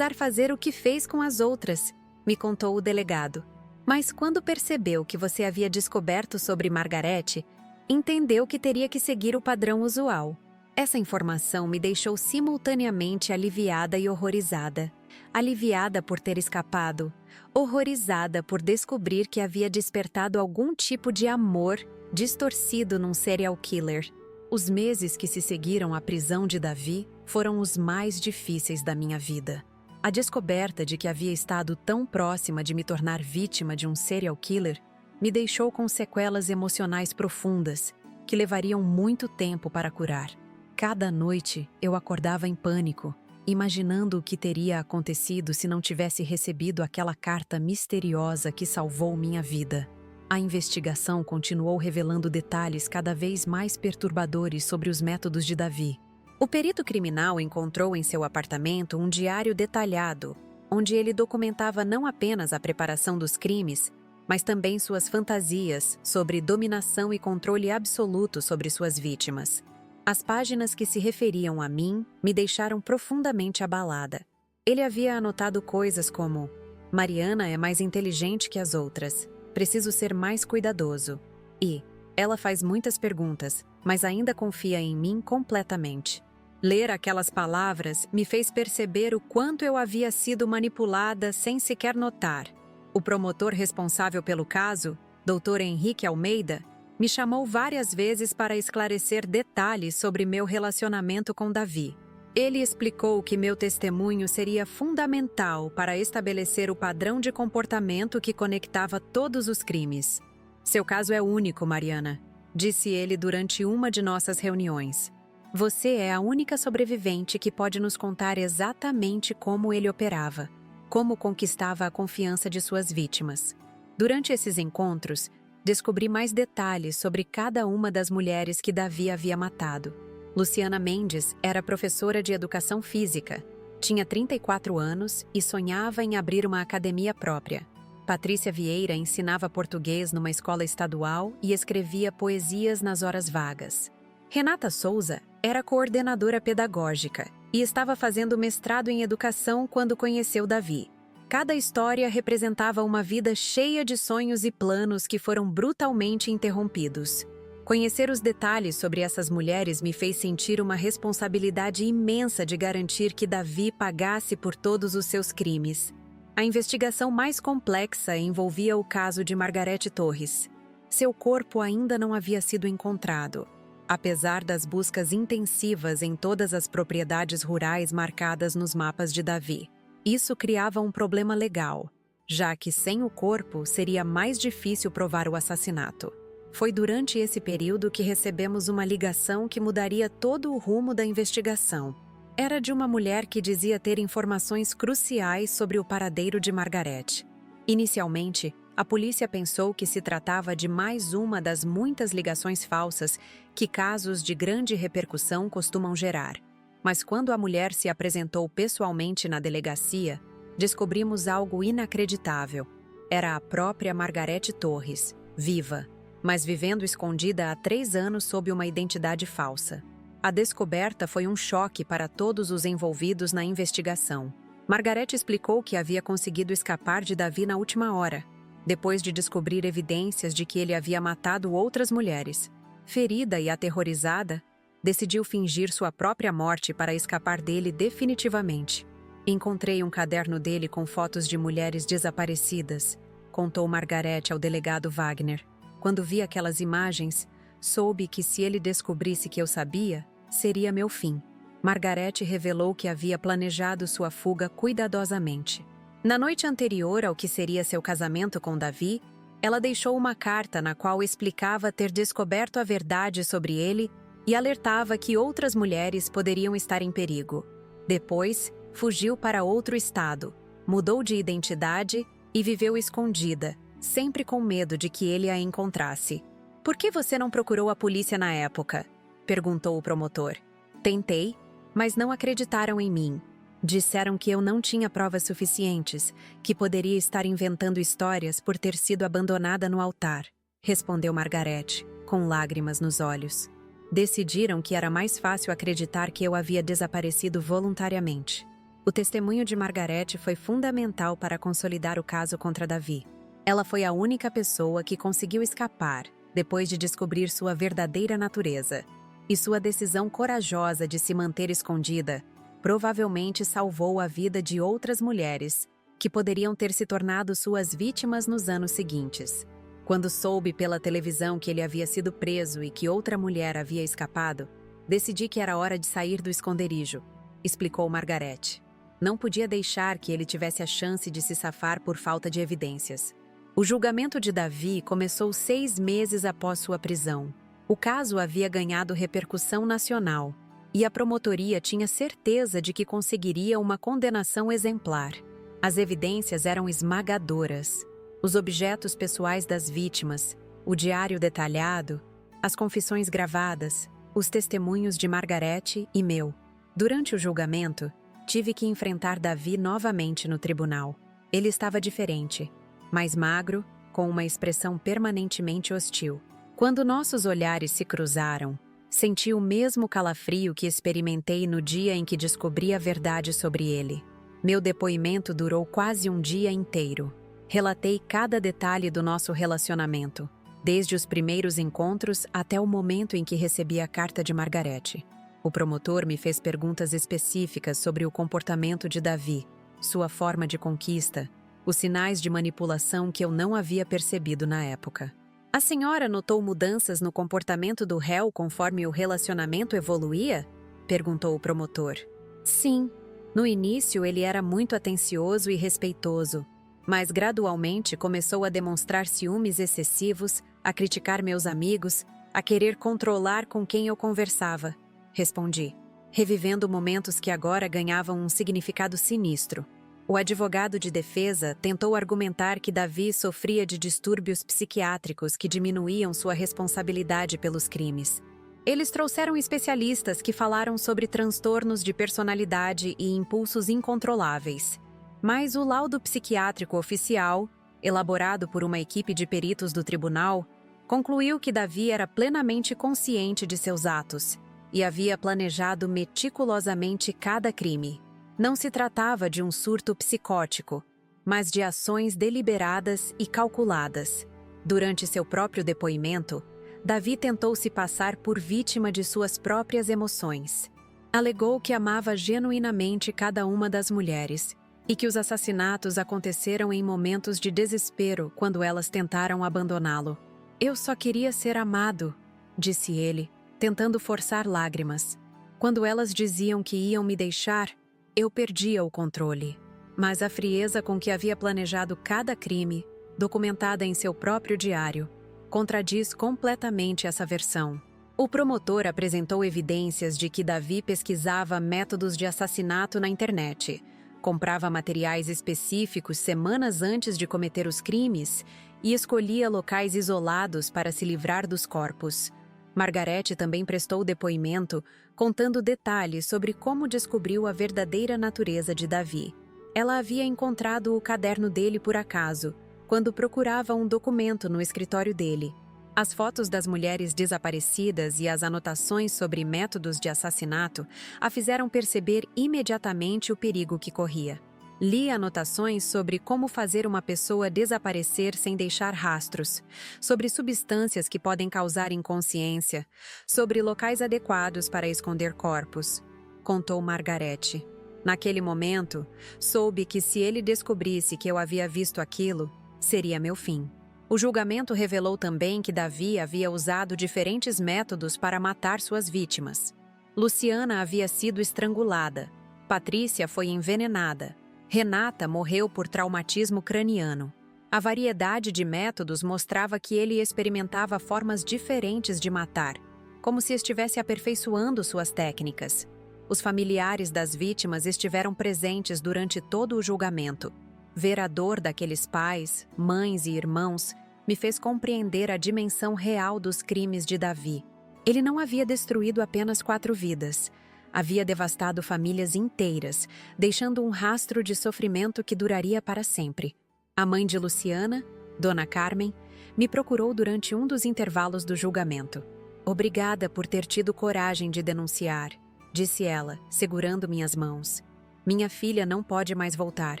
fazer o que fez com as outras, me contou o delegado. Mas quando percebeu que você havia descoberto sobre Margaret, entendeu que teria que seguir o padrão usual. Essa informação me deixou simultaneamente aliviada e horrorizada. Aliviada por ter escapado, horrorizada por descobrir que havia despertado algum tipo de amor distorcido num serial killer. Os meses que se seguiram à prisão de Davi foram os mais difíceis da minha vida. A descoberta de que havia estado tão próxima de me tornar vítima de um serial killer me deixou com sequelas emocionais profundas que levariam muito tempo para curar. Cada noite eu acordava em pânico, imaginando o que teria acontecido se não tivesse recebido aquela carta misteriosa que salvou minha vida. A investigação continuou revelando detalhes cada vez mais perturbadores sobre os métodos de Davi. O perito criminal encontrou em seu apartamento um diário detalhado, onde ele documentava não apenas a preparação dos crimes, mas também suas fantasias sobre dominação e controle absoluto sobre suas vítimas. As páginas que se referiam a mim me deixaram profundamente abalada. Ele havia anotado coisas como: Mariana é mais inteligente que as outras, preciso ser mais cuidadoso. E ela faz muitas perguntas, mas ainda confia em mim completamente. Ler aquelas palavras me fez perceber o quanto eu havia sido manipulada sem sequer notar. O promotor responsável pelo caso, Dr. Henrique Almeida, Me chamou várias vezes para esclarecer detalhes sobre meu relacionamento com Davi. Ele explicou que meu testemunho seria fundamental para estabelecer o padrão de comportamento que conectava todos os crimes. Seu caso é único, Mariana, disse ele durante uma de nossas reuniões. Você é a única sobrevivente que pode nos contar exatamente como ele operava, como conquistava a confiança de suas vítimas. Durante esses encontros, descobri mais detalhes sobre cada uma das mulheres que Davi havia matado. Luciana Mendes era professora de educação física, tinha 34 anos e sonhava em abrir uma academia própria. Patrícia Vieira ensinava português numa escola estadual e escrevia poesias nas horas vagas. Renata Souza era coordenadora pedagógica e estava fazendo mestrado em educação quando conheceu Davi. Cada história representava uma vida cheia de sonhos e planos que foram brutalmente interrompidos. Conhecer os detalhes sobre essas mulheres me fez sentir uma responsabilidade imensa de garantir que Davi pagasse por todos os seus crimes. A investigação mais complexa envolvia o caso de Margarete Torres. Seu corpo ainda não havia sido encontrado, apesar das buscas intensivas em todas as propriedades rurais marcadas nos mapas de Davi. Isso criava um problema legal, já que sem o corpo seria mais difícil provar o assassinato. Foi durante esse período que recebemos uma ligação que mudaria todo o rumo da investigação. Era de uma mulher que dizia ter informações cruciais sobre o paradeiro de Margarete. Inicialmente, a polícia pensou que se tratava de mais uma das muitas ligações falsas que casos de grande repercussão costumam gerar. Mas quando a mulher se apresentou pessoalmente na delegacia, descobrimos algo inacreditável. Era a própria Margarete Torres, viva, mas vivendo escondida há 3 anos sob uma identidade falsa. A descoberta foi um choque para todos os envolvidos na investigação. Margarete explicou que havia conseguido escapar de Davi na última hora, depois de descobrir evidências de que ele havia matado outras mulheres. Ferida e aterrorizada, decidiu fingir sua própria morte para escapar dele definitivamente. Encontrei um caderno dele com fotos de mulheres desaparecidas, contou Margarete ao delegado Wagner. Quando vi aquelas imagens, soube que se ele descobrisse que eu sabia, seria meu fim. Margarete revelou que havia planejado sua fuga cuidadosamente. Na noite anterior ao que seria seu casamento com Davi, ela deixou uma carta na qual explicava ter descoberto a verdade sobre ele e alertava que outras mulheres poderiam estar em perigo. Depois, fugiu para outro estado, mudou de identidade e viveu escondida, sempre com medo de que ele a encontrasse. "Por que você não procurou a polícia na época?" perguntou o promotor. "Tentei, mas não acreditaram em mim. Disseram que eu não tinha provas suficientes, que poderia estar inventando histórias por ter sido abandonada no altar", respondeu Margarete, com lágrimas nos olhos. Decidiram que era mais fácil acreditar que eu havia desaparecido voluntariamente. O testemunho de Margarete foi fundamental para consolidar o caso contra Davi. Ela foi a única pessoa que conseguiu escapar depois de descobrir sua verdadeira natureza. E sua decisão corajosa de se manter escondida provavelmente salvou a vida de outras mulheres, que poderiam ter se tornado suas vítimas nos anos seguintes. Quando soube pela televisão que ele havia sido preso e que outra mulher havia escapado, decidi que era hora de sair do esconderijo, explicou Margarete. Não podia deixar que ele tivesse a chance de se safar por falta de evidências. O julgamento de Davi começou 6 meses após sua prisão. O caso havia ganhado repercussão nacional e a promotoria tinha certeza de que conseguiria uma condenação exemplar. As evidências eram esmagadoras. Os objetos pessoais das vítimas, o diário detalhado, as confissões gravadas, os testemunhos de Margarete e meu. Durante o julgamento, tive que enfrentar Davi novamente no tribunal. Ele estava diferente, mais magro, com uma expressão permanentemente hostil. Quando nossos olhares se cruzaram, senti o mesmo calafrio que experimentei no dia em que descobri a verdade sobre ele. Meu depoimento durou quase um dia inteiro. Relatei cada detalhe do nosso relacionamento, desde os primeiros encontros até o momento em que recebi a carta de Margarete. O promotor me fez perguntas específicas sobre o comportamento de Davi, sua forma de conquista, os sinais de manipulação que eu não havia percebido na época. A senhora notou mudanças no comportamento do réu conforme o relacionamento evoluía? Perguntou o promotor. Sim. No início ele era muito atencioso e respeitoso, mas gradualmente começou a demonstrar ciúmes excessivos, a criticar meus amigos, a querer controlar com quem eu conversava. Respondi, revivendo momentos que agora ganhavam um significado sinistro. O advogado de defesa tentou argumentar que Davi sofria de distúrbios psiquiátricos que diminuíam sua responsabilidade pelos crimes. Eles trouxeram especialistas que falaram sobre transtornos de personalidade e impulsos incontroláveis. Mas o laudo psiquiátrico oficial, elaborado por uma equipe de peritos do tribunal, concluiu que Davi era plenamente consciente de seus atos e havia planejado meticulosamente cada crime. Não se tratava de um surto psicótico, mas de ações deliberadas e calculadas. Durante seu próprio depoimento, Davi tentou se passar por vítima de suas próprias emoções. Alegou que amava genuinamente cada uma das mulheres e que os assassinatos aconteceram em momentos de desespero quando elas tentaram abandoná-lo. Eu só queria ser amado, disse ele, tentando forçar lágrimas. Quando elas diziam que iam me deixar, eu perdia o controle. Mas a frieza com que havia planejado cada crime, documentada em seu próprio diário, contradiz completamente essa versão. O promotor apresentou evidências de que Davi pesquisava métodos de assassinato na internet, comprava materiais específicos semanas antes de cometer os crimes e escolhia locais isolados para se livrar dos corpos. Margarete também prestou depoimento, contando detalhes sobre como descobriu a verdadeira natureza de Davi. Ela havia encontrado o caderno dele por acaso, quando procurava um documento no escritório dele. As fotos das mulheres desaparecidas e as anotações sobre métodos de assassinato a fizeram perceber imediatamente o perigo que corria. Li anotações sobre como fazer uma pessoa desaparecer sem deixar rastros, sobre substâncias que podem causar inconsciência, sobre locais adequados para esconder corpos, contou Margarete. Naquele momento, soube que se ele descobrisse que eu havia visto aquilo, seria meu fim. O julgamento revelou também que Davi havia usado diferentes métodos para matar suas vítimas. Luciana havia sido estrangulada, Patrícia foi envenenada, Renata morreu por traumatismo craniano. A variedade de métodos mostrava que ele experimentava formas diferentes de matar, como se estivesse aperfeiçoando suas técnicas. Os familiares das vítimas estiveram presentes durante todo o julgamento. Ver a dor daqueles pais, mães e irmãos me fez compreender a dimensão real dos crimes de Davi. Ele não havia destruído apenas 4 vidas. Havia devastado famílias inteiras, deixando um rastro de sofrimento que duraria para sempre. A mãe de Luciana, Dona Carmen, me procurou durante um dos intervalos do julgamento. Obrigada por ter tido coragem de denunciar, disse ela, segurando minhas mãos. Minha filha não pode mais voltar,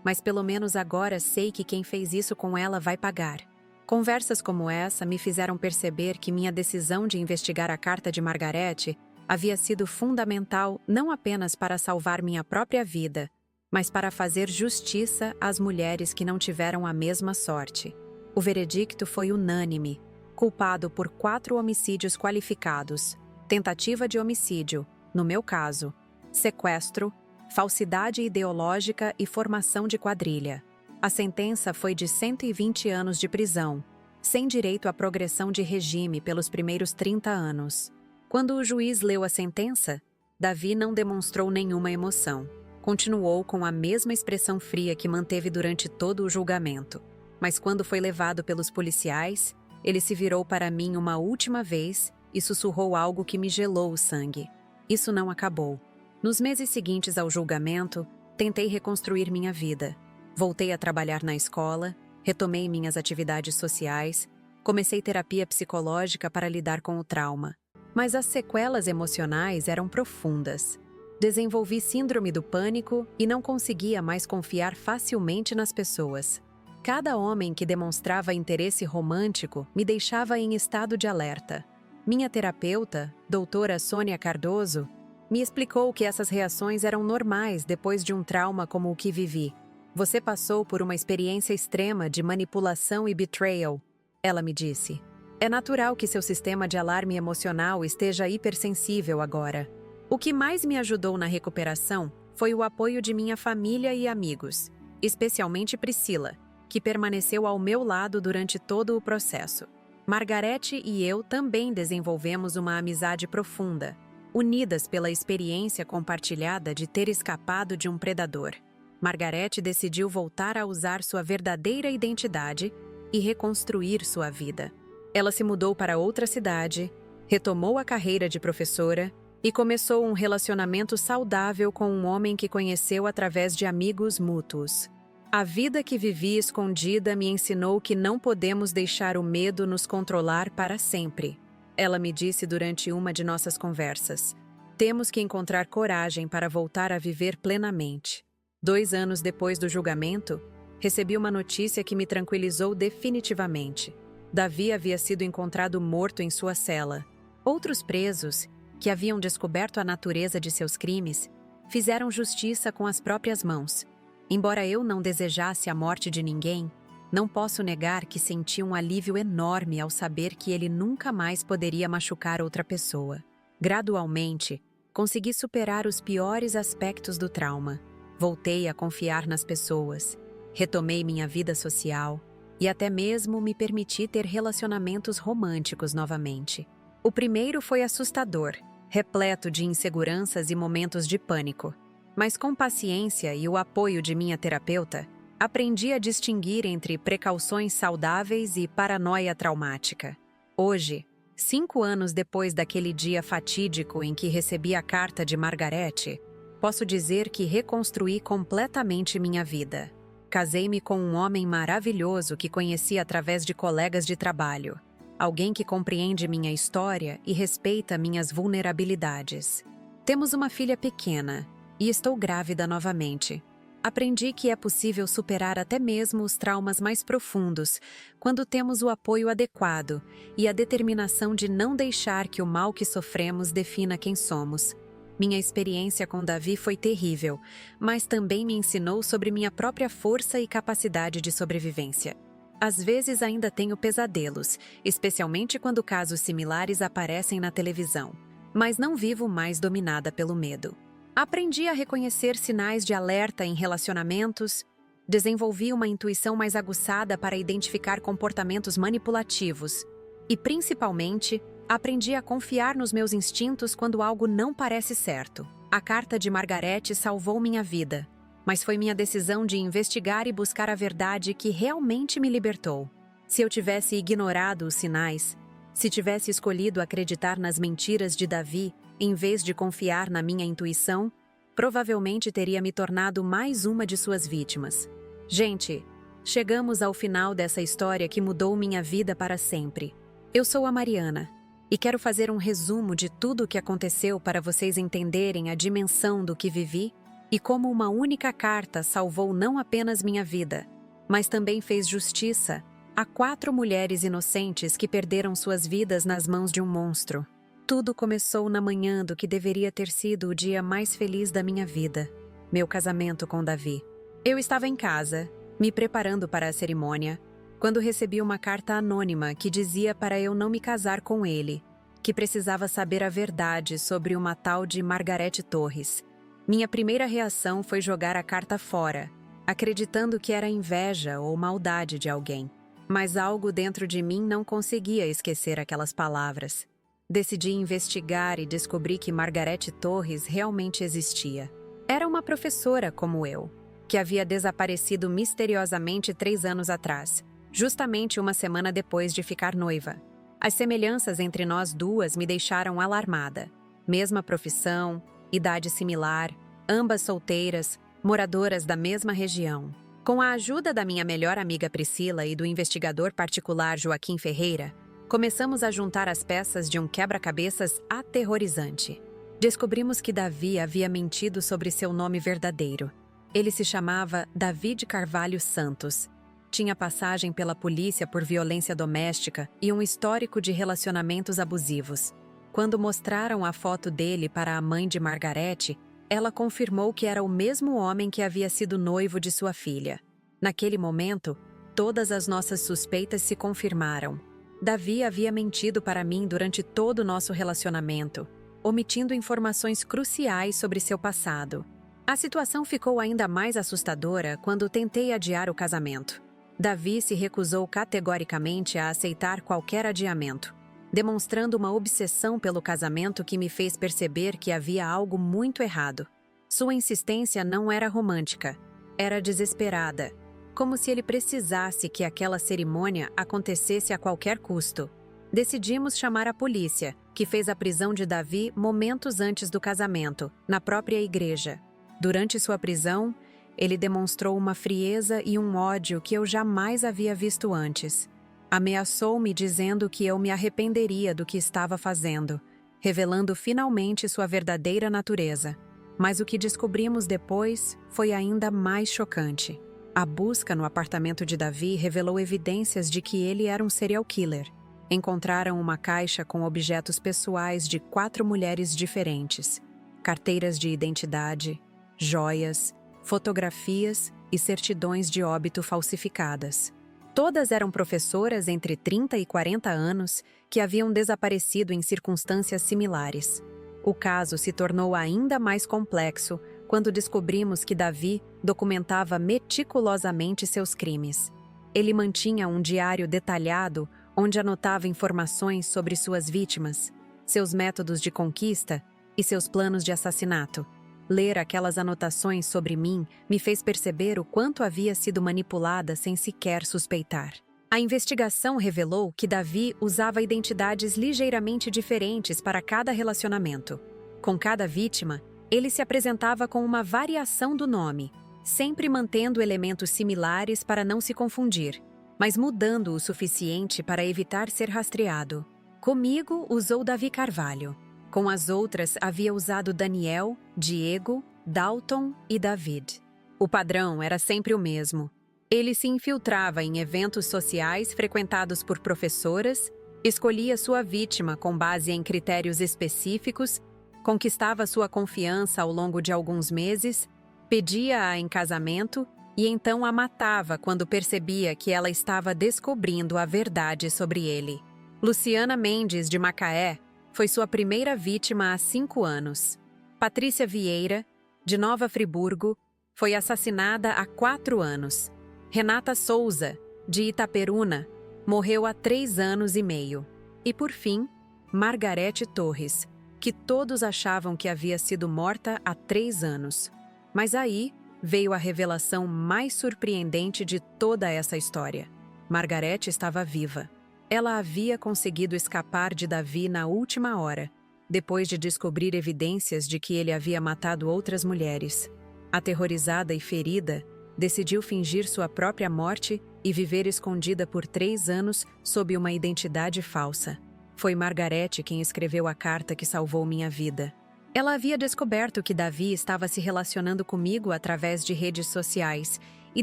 mas pelo menos agora sei que quem fez isso com ela vai pagar. Conversas como essa me fizeram perceber que minha decisão de investigar a carta de Margarete havia sido fundamental não apenas para salvar minha própria vida, mas para fazer justiça às mulheres que não tiveram a mesma sorte. O veredicto foi unânime, culpado por 4 homicídios qualificados, tentativa de homicídio, no meu caso, sequestro, falsidade ideológica e formação de quadrilha. A sentença foi de 120 anos de prisão, sem direito à progressão de regime pelos primeiros 30 anos. Quando o juiz leu a sentença, Davi não demonstrou nenhuma emoção. Continuou com a mesma expressão fria que manteve durante todo o julgamento. Mas quando foi levado pelos policiais, ele se virou para mim uma última vez e sussurrou algo que me gelou o sangue. Isso não acabou. Nos meses seguintes ao julgamento, tentei reconstruir minha vida. Voltei a trabalhar na escola, retomei minhas atividades sociais, comecei terapia psicológica para lidar com o trauma. Mas as sequelas emocionais eram profundas. Desenvolvi síndrome do pânico e não conseguia mais confiar facilmente nas pessoas. Cada homem que demonstrava interesse romântico me deixava em estado de alerta. Minha terapeuta, doutora Sônia Cardoso, me explicou que essas reações eram normais depois de um trauma como o que vivi. Você passou por uma experiência extrema de manipulação e betrayal. Ela me disse. É natural que seu sistema de alarme emocional esteja hipersensível agora. O que mais me ajudou na recuperação foi o apoio de minha família e amigos, especialmente Priscila, que permaneceu ao meu lado durante todo o processo. Margarete e eu também desenvolvemos uma amizade profunda, unidas pela experiência compartilhada de ter escapado de um predador. Margarete decidiu voltar a usar sua verdadeira identidade e reconstruir sua vida. Ela se mudou para outra cidade, retomou a carreira de professora e começou um relacionamento saudável com um homem que conheceu através de amigos mútuos. A vida que vivi escondida me ensinou que não podemos deixar o medo nos controlar para sempre. Ela me disse durante uma de nossas conversas. Temos que encontrar coragem para voltar a viver plenamente. 2 anos depois do julgamento, recebi uma notícia que me tranquilizou definitivamente. Davi havia sido encontrado morto em sua cela. Outros presos, que haviam descoberto a natureza de seus crimes, fizeram justiça com as próprias mãos. Embora eu não desejasse a morte de ninguém, não posso negar que senti um alívio enorme ao saber que ele nunca mais poderia machucar outra pessoa. Gradualmente, consegui superar os piores aspectos do trauma. Voltei a confiar nas pessoas, retomei minha vida social e até mesmo me permiti ter relacionamentos românticos novamente. O primeiro foi assustador, repleto de inseguranças e momentos de pânico. Mas com paciência e o apoio de minha terapeuta, aprendi a distinguir entre precauções saudáveis e paranoia traumática. Hoje, 5 anos depois daquele dia fatídico em que recebi a carta de Margarete, posso dizer que reconstruí completamente minha vida. Casei-me com um homem maravilhoso que conheci através de colegas de trabalho. Alguém que compreende minha história e respeita minhas vulnerabilidades. Temos uma filha pequena e estou grávida novamente. Aprendi que é possível superar até mesmo os traumas mais profundos quando temos o apoio adequado e a determinação de não deixar que o mal que sofremos defina quem somos. Minha experiência com Davi foi terrível, mas também me ensinou sobre minha própria força e capacidade de sobrevivência. Às vezes ainda tenho pesadelos, especialmente quando casos similares aparecem na televisão, mas não vivo mais dominada pelo medo. Aprendi a reconhecer sinais de alerta em relacionamentos, desenvolvi uma intuição mais aguçada para identificar comportamentos manipulativos e, principalmente, aprendi a confiar nos meus instintos quando algo não parece certo. A carta de Margarete salvou minha vida, mas foi minha decisão de investigar e buscar a verdade que realmente me libertou. Se eu tivesse ignorado os sinais, se tivesse escolhido acreditar nas mentiras de Davi, em vez de confiar na minha intuição, provavelmente teria me tornado mais uma de suas vítimas. Gente, chegamos ao final dessa história que mudou minha vida para sempre. Eu sou a Mariana e quero fazer um resumo de tudo o que aconteceu para vocês entenderem a dimensão do que vivi e como uma única carta salvou não apenas minha vida, mas também fez justiça a 4 mulheres inocentes que perderam suas vidas nas mãos de um monstro. Tudo começou na manhã do que deveria ter sido o dia mais feliz da minha vida, meu casamento com Davi. Eu estava em casa, me preparando para a cerimônia, quando recebi uma carta anônima que dizia para eu não me casar com ele, que precisava saber a verdade sobre uma tal de Margarete Torres. Minha primeira reação foi jogar a carta fora, acreditando que era inveja ou maldade de alguém. Mas algo dentro de mim não conseguia esquecer aquelas palavras. Decidi investigar e descobri que Margarete Torres realmente existia. Era uma professora como eu, que havia desaparecido misteriosamente 3 anos atrás, justamente uma semana depois de ficar noiva. As semelhanças entre nós duas me deixaram alarmada. Mesma profissão, idade similar, ambas solteiras, moradoras da mesma região. Com a ajuda da minha melhor amiga Priscila e do investigador particular Joaquim Ferreira, começamos a juntar as peças de um quebra-cabeças aterrorizante. Descobrimos que Davi havia mentido sobre seu nome verdadeiro. Ele se chamava Davi de Carvalho Santos. Tinha passagem pela polícia por violência doméstica e um histórico de relacionamentos abusivos. Quando mostraram a foto dele para a mãe de Margarete, ela confirmou que era o mesmo homem que havia sido noivo de sua filha. Naquele momento, Todas as nossas suspeitas se confirmaram. Davi havia mentido para mim durante todo o nosso relacionamento, omitindo informações cruciais sobre seu passado. A situação ficou ainda mais assustadora quando tentei adiar o casamento. Davi se recusou categoricamente a aceitar qualquer adiamento, demonstrando uma obsessão pelo casamento que me fez perceber que havia algo muito errado. Sua insistência não era romântica, era desesperada, como se ele precisasse que aquela cerimônia acontecesse a qualquer custo. Decidimos chamar a polícia, que fez a prisão de Davi momentos antes do casamento, na própria igreja. Durante sua prisão, ele demonstrou uma frieza e um ódio que eu jamais havia visto antes. Ameaçou-me dizendo que eu me arrependeria do que estava fazendo, revelando finalmente sua verdadeira natureza. Mas o que descobrimos depois foi ainda mais chocante. A busca no apartamento de Davi revelou evidências de que ele era um serial killer. Encontraram uma caixa com objetos pessoais de 4 mulheres diferentes, carteiras de identidade, joias, fotografias e certidões de óbito falsificadas. Todas eram professoras entre 30 e 40 anos que haviam desaparecido em circunstâncias similares. O caso se tornou ainda mais complexo quando descobrimos que Davi documentava meticulosamente seus crimes. Ele mantinha um diário detalhado onde anotava informações sobre suas vítimas, seus métodos de conquista e seus planos de assassinato. Ler aquelas anotações sobre mim me fez perceber o quanto havia sido manipulada sem sequer suspeitar. A investigação revelou que Davi usava identidades ligeiramente diferentes para cada relacionamento. Com cada vítima, ele se apresentava com uma variação do nome, sempre mantendo elementos similares para não se confundir, mas mudando o suficiente para evitar ser rastreado. Comigo, usou Davi Carvalho. Com as outras, havia usado Daniel, Diego, Dalton e David. O padrão era sempre o mesmo. Ele se infiltrava em eventos sociais frequentados por professoras, escolhia sua vítima com base em critérios específicos, conquistava sua confiança ao longo de alguns meses, pedia-a em casamento e então a matava quando percebia que ela estava descobrindo a verdade sobre ele. Luciana Mendes, de Macaé, foi sua primeira vítima há 5 anos. Patrícia Vieira, de Nova Friburgo, foi assassinada há 4 anos. Renata Souza, de Itaperuna, morreu há 3 anos e meio. E por fim, Margarete Torres, que todos achavam que havia sido morta há 3 anos. Mas aí veio a revelação mais surpreendente de toda essa história. Margarete estava viva. Ela havia conseguido escapar de Davi na última hora, depois de descobrir evidências de que ele havia matado outras mulheres. Aterrorizada e ferida, decidiu fingir sua própria morte e viver escondida por 3 anos sob uma identidade falsa. Foi Margarete quem escreveu a carta que salvou minha vida. Ela havia descoberto que Davi estava se relacionando comigo através de redes sociais e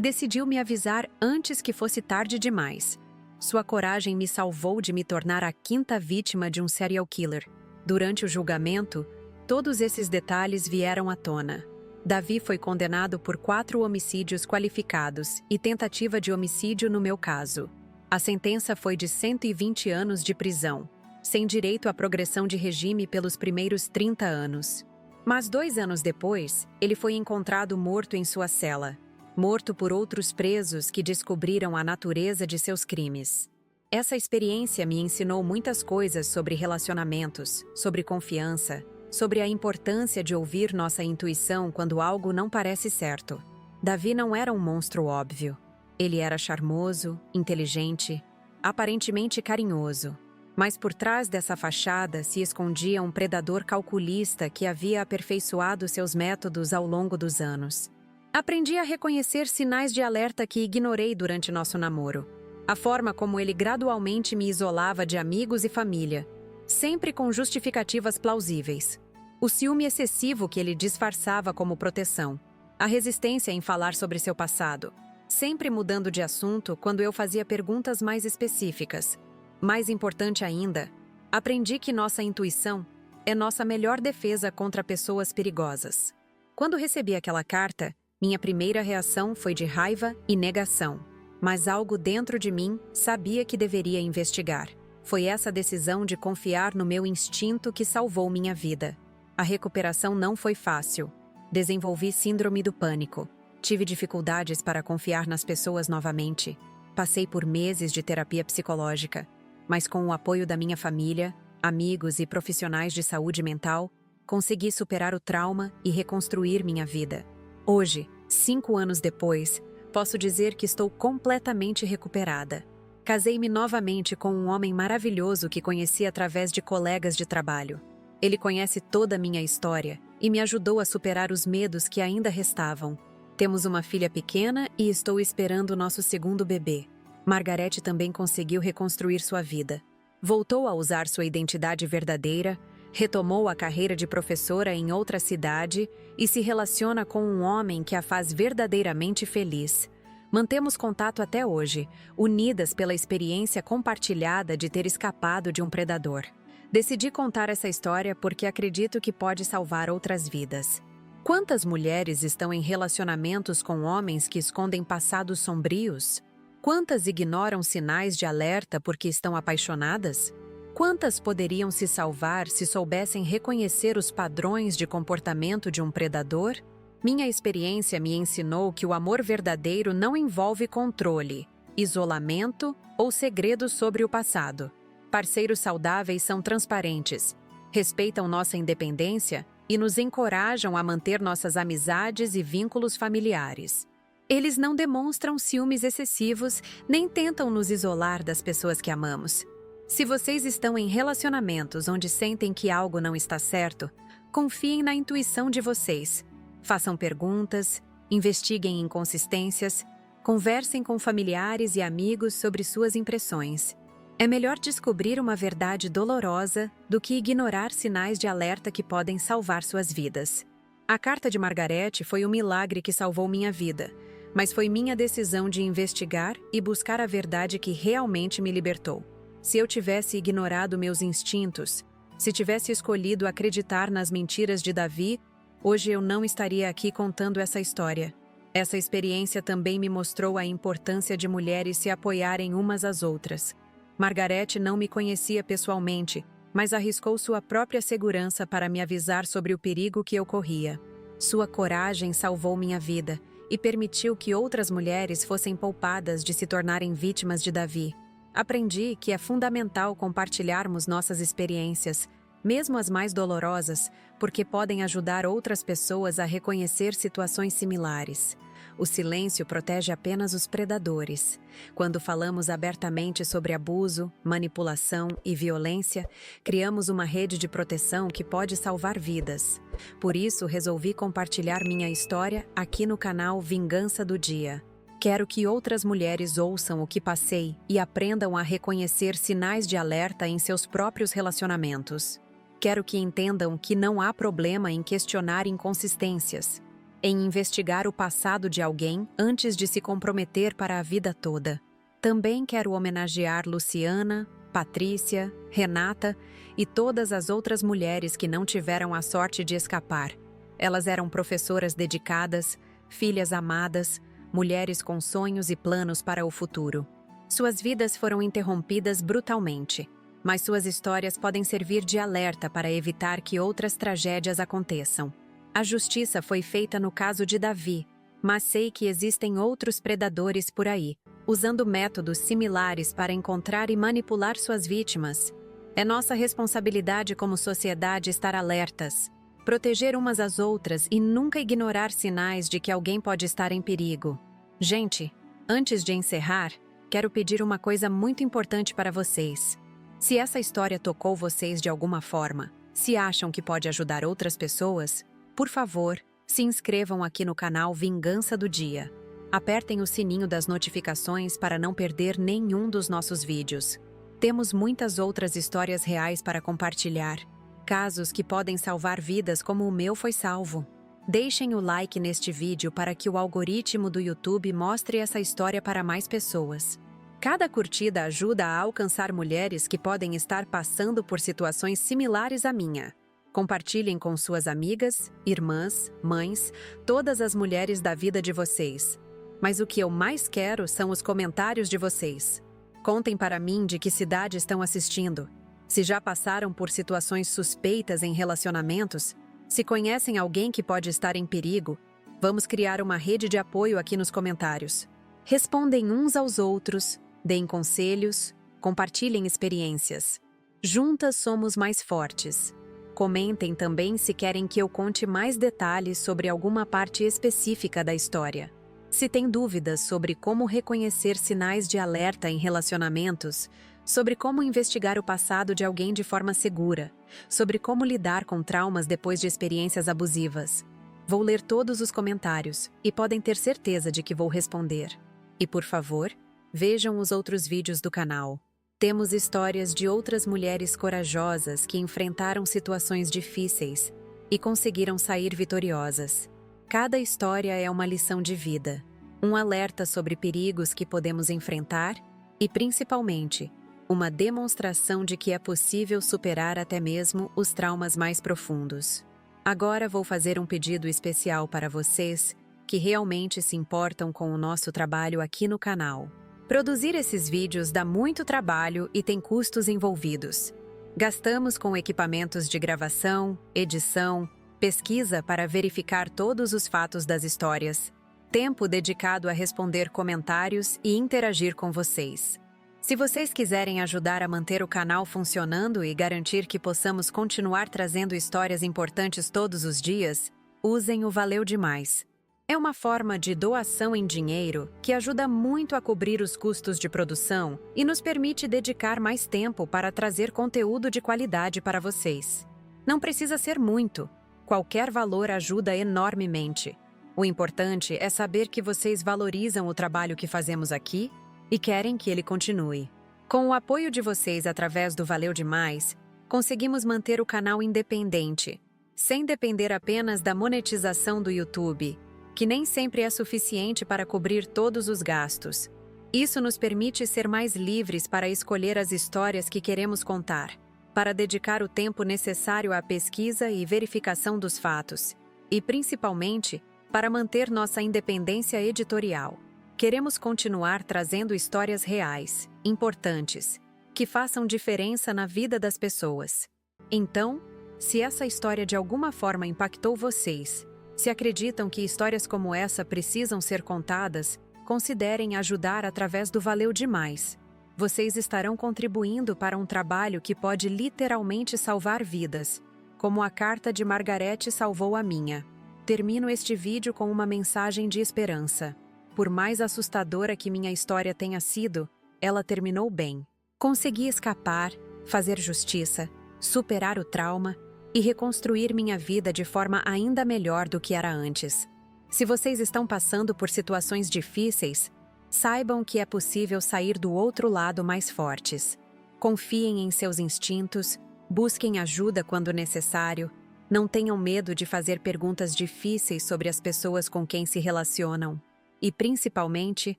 decidiu me avisar antes que fosse tarde demais. Sua coragem me salvou de me tornar a 5ª vítima de um serial killer. Durante o julgamento, todos esses detalhes vieram à tona. Davi foi condenado por 4 homicídios qualificados e tentativa de homicídio no meu caso. A sentença foi de 120 anos de prisão, sem direito à progressão de regime pelos primeiros 30 anos. Mas 2 anos depois, ele foi encontrado morto em sua cela, morto por outros presos que descobriram a natureza de seus crimes. Essa experiência me ensinou muitas coisas sobre relacionamentos, sobre confiança, sobre a importância de ouvir nossa intuição quando algo não parece certo. Davi não era um monstro óbvio. Ele era charmoso, inteligente, aparentemente carinhoso. Mas por trás dessa fachada se escondia um predador calculista que havia aperfeiçoado seus métodos ao longo dos anos. Aprendi a reconhecer sinais de alerta que ignorei durante nosso namoro. A forma como ele gradualmente me isolava de amigos e família, sempre com justificativas plausíveis. O ciúme excessivo que ele disfarçava como proteção. A resistência em falar sobre seu passado, sempre mudando de assunto quando eu fazia perguntas mais específicas. Mais importante ainda, aprendi que nossa intuição é nossa melhor defesa contra pessoas perigosas. Quando recebi aquela carta, minha primeira reação foi de raiva e negação. mas algo dentro de mim sabia que deveria investigar. Foi essa decisão de confiar no meu instinto que salvou minha vida. A recuperação não foi fácil. Desenvolvi síndrome do pânico. Tive dificuldades para confiar nas pessoas novamente. Passei por meses de terapia psicológica, mas com o apoio da minha família, amigos e profissionais de saúde mental, consegui superar o trauma e reconstruir minha vida. Hoje, 5 anos depois, posso dizer que estou completamente recuperada. Casei-me novamente com um homem maravilhoso que conheci através de colegas de trabalho. Ele conhece toda a minha história e me ajudou a superar os medos que ainda restavam. Temos uma filha pequena e estou esperando o nosso segundo bebê. Margarete também conseguiu reconstruir sua vida. Voltou a usar sua identidade verdadeira, retomou a carreira de professora em outra cidade e se relaciona com um homem que a faz verdadeiramente feliz. Mantemos contato até hoje, unidas pela experiência compartilhada de ter escapado de um predador. Decidi contar essa história porque acredito que pode salvar outras vidas. Quantas mulheres estão em relacionamentos com homens que escondem passados sombrios? Quantas ignoram sinais de alerta porque estão apaixonadas? Quantas poderiam se salvar se soubessem reconhecer os padrões de comportamento de um predador? Minha experiência me ensinou que o amor verdadeiro não envolve controle, isolamento ou segredos sobre o passado. Parceiros saudáveis são transparentes, respeitam nossa independência e nos encorajam a manter nossas amizades e vínculos familiares. Eles não demonstram ciúmes excessivos nem tentam nos isolar das pessoas que amamos. Se vocês estão em relacionamentos onde sentem que algo não está certo, confiem na intuição de vocês. Façam perguntas, investiguem inconsistências, conversem com familiares e amigos sobre suas impressões. É melhor descobrir uma verdade dolorosa do que ignorar sinais de alerta que podem salvar suas vidas. A carta de Margarete foi um milagre que salvou minha vida, mas foi minha decisão de investigar e buscar a verdade que realmente me libertou. Se eu tivesse ignorado meus instintos, se tivesse escolhido acreditar nas mentiras de Davi, hoje eu não estaria aqui contando essa história. Essa experiência também me mostrou a importância de mulheres se apoiarem umas às outras. Margarete não me conhecia pessoalmente, mas arriscou sua própria segurança para me avisar sobre o perigo que eu corria. Sua coragem salvou minha vida e permitiu que outras mulheres fossem poupadas de se tornarem vítimas de Davi. Aprendi que é fundamental compartilharmos nossas experiências, mesmo as mais dolorosas, porque podem ajudar outras pessoas a reconhecer situações similares. O silêncio protege apenas os predadores. Quando falamos abertamente sobre abuso, manipulação e violência, criamos uma rede de proteção que pode salvar vidas. Por isso, resolvi compartilhar minha história aqui no canal Vingança do Dia. Quero que outras mulheres ouçam o que passei e aprendam a reconhecer sinais de alerta em seus próprios relacionamentos. Quero que entendam que não há problema em questionar inconsistências, em investigar o passado de alguém antes de se comprometer para a vida toda. Também quero homenagear Luciana, Patrícia, Renata e todas as outras mulheres que não tiveram a sorte de escapar. Elas eram professoras dedicadas, filhas amadas, mulheres com sonhos e planos para o futuro. Suas vidas foram interrompidas brutalmente, mas suas histórias podem servir de alerta para evitar que outras tragédias aconteçam. A justiça foi feita no caso de Davi, mas sei que existem outros predadores por aí, usando métodos similares para encontrar e manipular suas vítimas. É nossa responsabilidade como sociedade estar alertas, proteger umas às outras e nunca ignorar sinais de que alguém pode estar em perigo. Gente, antes de encerrar, quero pedir uma coisa muito importante para vocês. Se essa história tocou vocês de alguma forma, se acham que pode ajudar outras pessoas, por favor, se inscrevam aqui no canal Vingança do Dia. Apertem o sininho das notificações para não perder nenhum dos nossos vídeos. Temos muitas outras histórias reais para compartilhar. Casos que podem salvar vidas como o meu foi salvo. Deixem o like neste vídeo para que o algoritmo do YouTube mostre essa história para mais pessoas. Cada curtida ajuda a alcançar mulheres que podem estar passando por situações similares à minha. Compartilhem com suas amigas, irmãs, mães, todas as mulheres da vida de vocês. Mas o que eu mais quero são os comentários de vocês. Contem para mim de que cidade estão assistindo, se já passaram por situações suspeitas em relacionamentos, se conhecem alguém que pode estar em perigo. Vamos criar uma rede de apoio aqui nos comentários. Respondem uns aos outros, deem conselhos, compartilhem experiências. Juntas somos mais fortes. Comentem também se querem que eu conte mais detalhes sobre alguma parte específica da história. Se tem dúvidas sobre como reconhecer sinais de alerta em relacionamentos, sobre como investigar o passado de alguém de forma segura, sobre como lidar com traumas depois de experiências abusivas. Vou ler todos os comentários e podem ter certeza de que vou responder. E por favor, vejam os outros vídeos do canal. Temos histórias de outras mulheres corajosas que enfrentaram situações difíceis e conseguiram sair vitoriosas. Cada história é uma lição de vida, um alerta sobre perigos que podemos enfrentar e, principalmente, uma demonstração de que é possível superar até mesmo os traumas mais profundos. Agora vou fazer um pedido especial para vocês que realmente se importam com o nosso trabalho aqui no canal. Produzir esses vídeos dá muito trabalho e tem custos envolvidos. Gastamos com equipamentos de gravação, edição, pesquisa para verificar todos os fatos das histórias, tempo dedicado a responder comentários e interagir com vocês. Se vocês quiserem ajudar a manter o canal funcionando e garantir que possamos continuar trazendo histórias importantes todos os dias, usem o Valeu Demais. É uma forma de doação em dinheiro que ajuda muito a cobrir os custos de produção e nos permite dedicar mais tempo para trazer conteúdo de qualidade para vocês. Não precisa ser muito. Qualquer valor ajuda enormemente. O importante é saber que vocês valorizam o trabalho que fazemos aqui e querem que ele continue. Com o apoio de vocês através do Valeu Demais, conseguimos manter o canal independente, sem depender apenas da monetização do YouTube, que nem sempre é suficiente para cobrir todos os gastos. Isso nos permite ser mais livres para escolher as histórias que queremos contar, para dedicar o tempo necessário à pesquisa e verificação dos fatos, e principalmente, para manter nossa independência editorial. Queremos continuar trazendo histórias reais, importantes, que façam diferença na vida das pessoas. Então, se essa história de alguma forma impactou vocês, se acreditam que histórias como essa precisam ser contadas, considerem ajudar através do Valeu Demais. Vocês estarão contribuindo para um trabalho que pode literalmente salvar vidas, como a carta de Margarete salvou a minha. Termino este vídeo com uma mensagem de esperança. Por mais assustadora que minha história tenha sido, ela terminou bem. Consegui escapar, fazer justiça, superar o trauma e reconstruir minha vida de forma ainda melhor do que era antes. Se vocês estão passando por situações difíceis, saibam que é possível sair do outro lado mais fortes. Confiem em seus instintos, busquem ajuda quando necessário, não tenham medo de fazer perguntas difíceis sobre as pessoas com quem se relacionam. E, principalmente,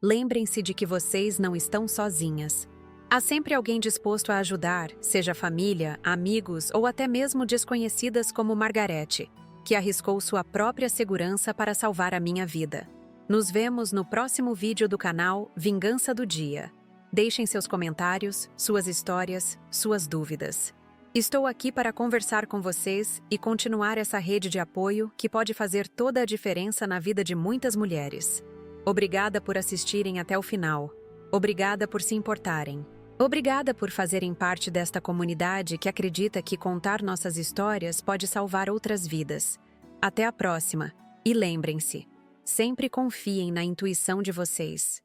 lembrem-se de que vocês não estão sozinhas. Há sempre alguém disposto a ajudar, seja família, amigos ou até mesmo desconhecidas como Margarete, que arriscou sua própria segurança para salvar a minha vida. Nos vemos no próximo vídeo do canal Vingança do Dia. Deixem seus comentários, suas histórias, suas dúvidas. Estou aqui para conversar com vocês e continuar essa rede de apoio que pode fazer toda a diferença na vida de muitas mulheres. Obrigada por assistirem até o final. Obrigada por se importarem. Obrigada por fazerem parte desta comunidade que acredita que contar nossas histórias pode salvar outras vidas. Até a próxima. E lembrem-se, sempre confiem na intuição de vocês.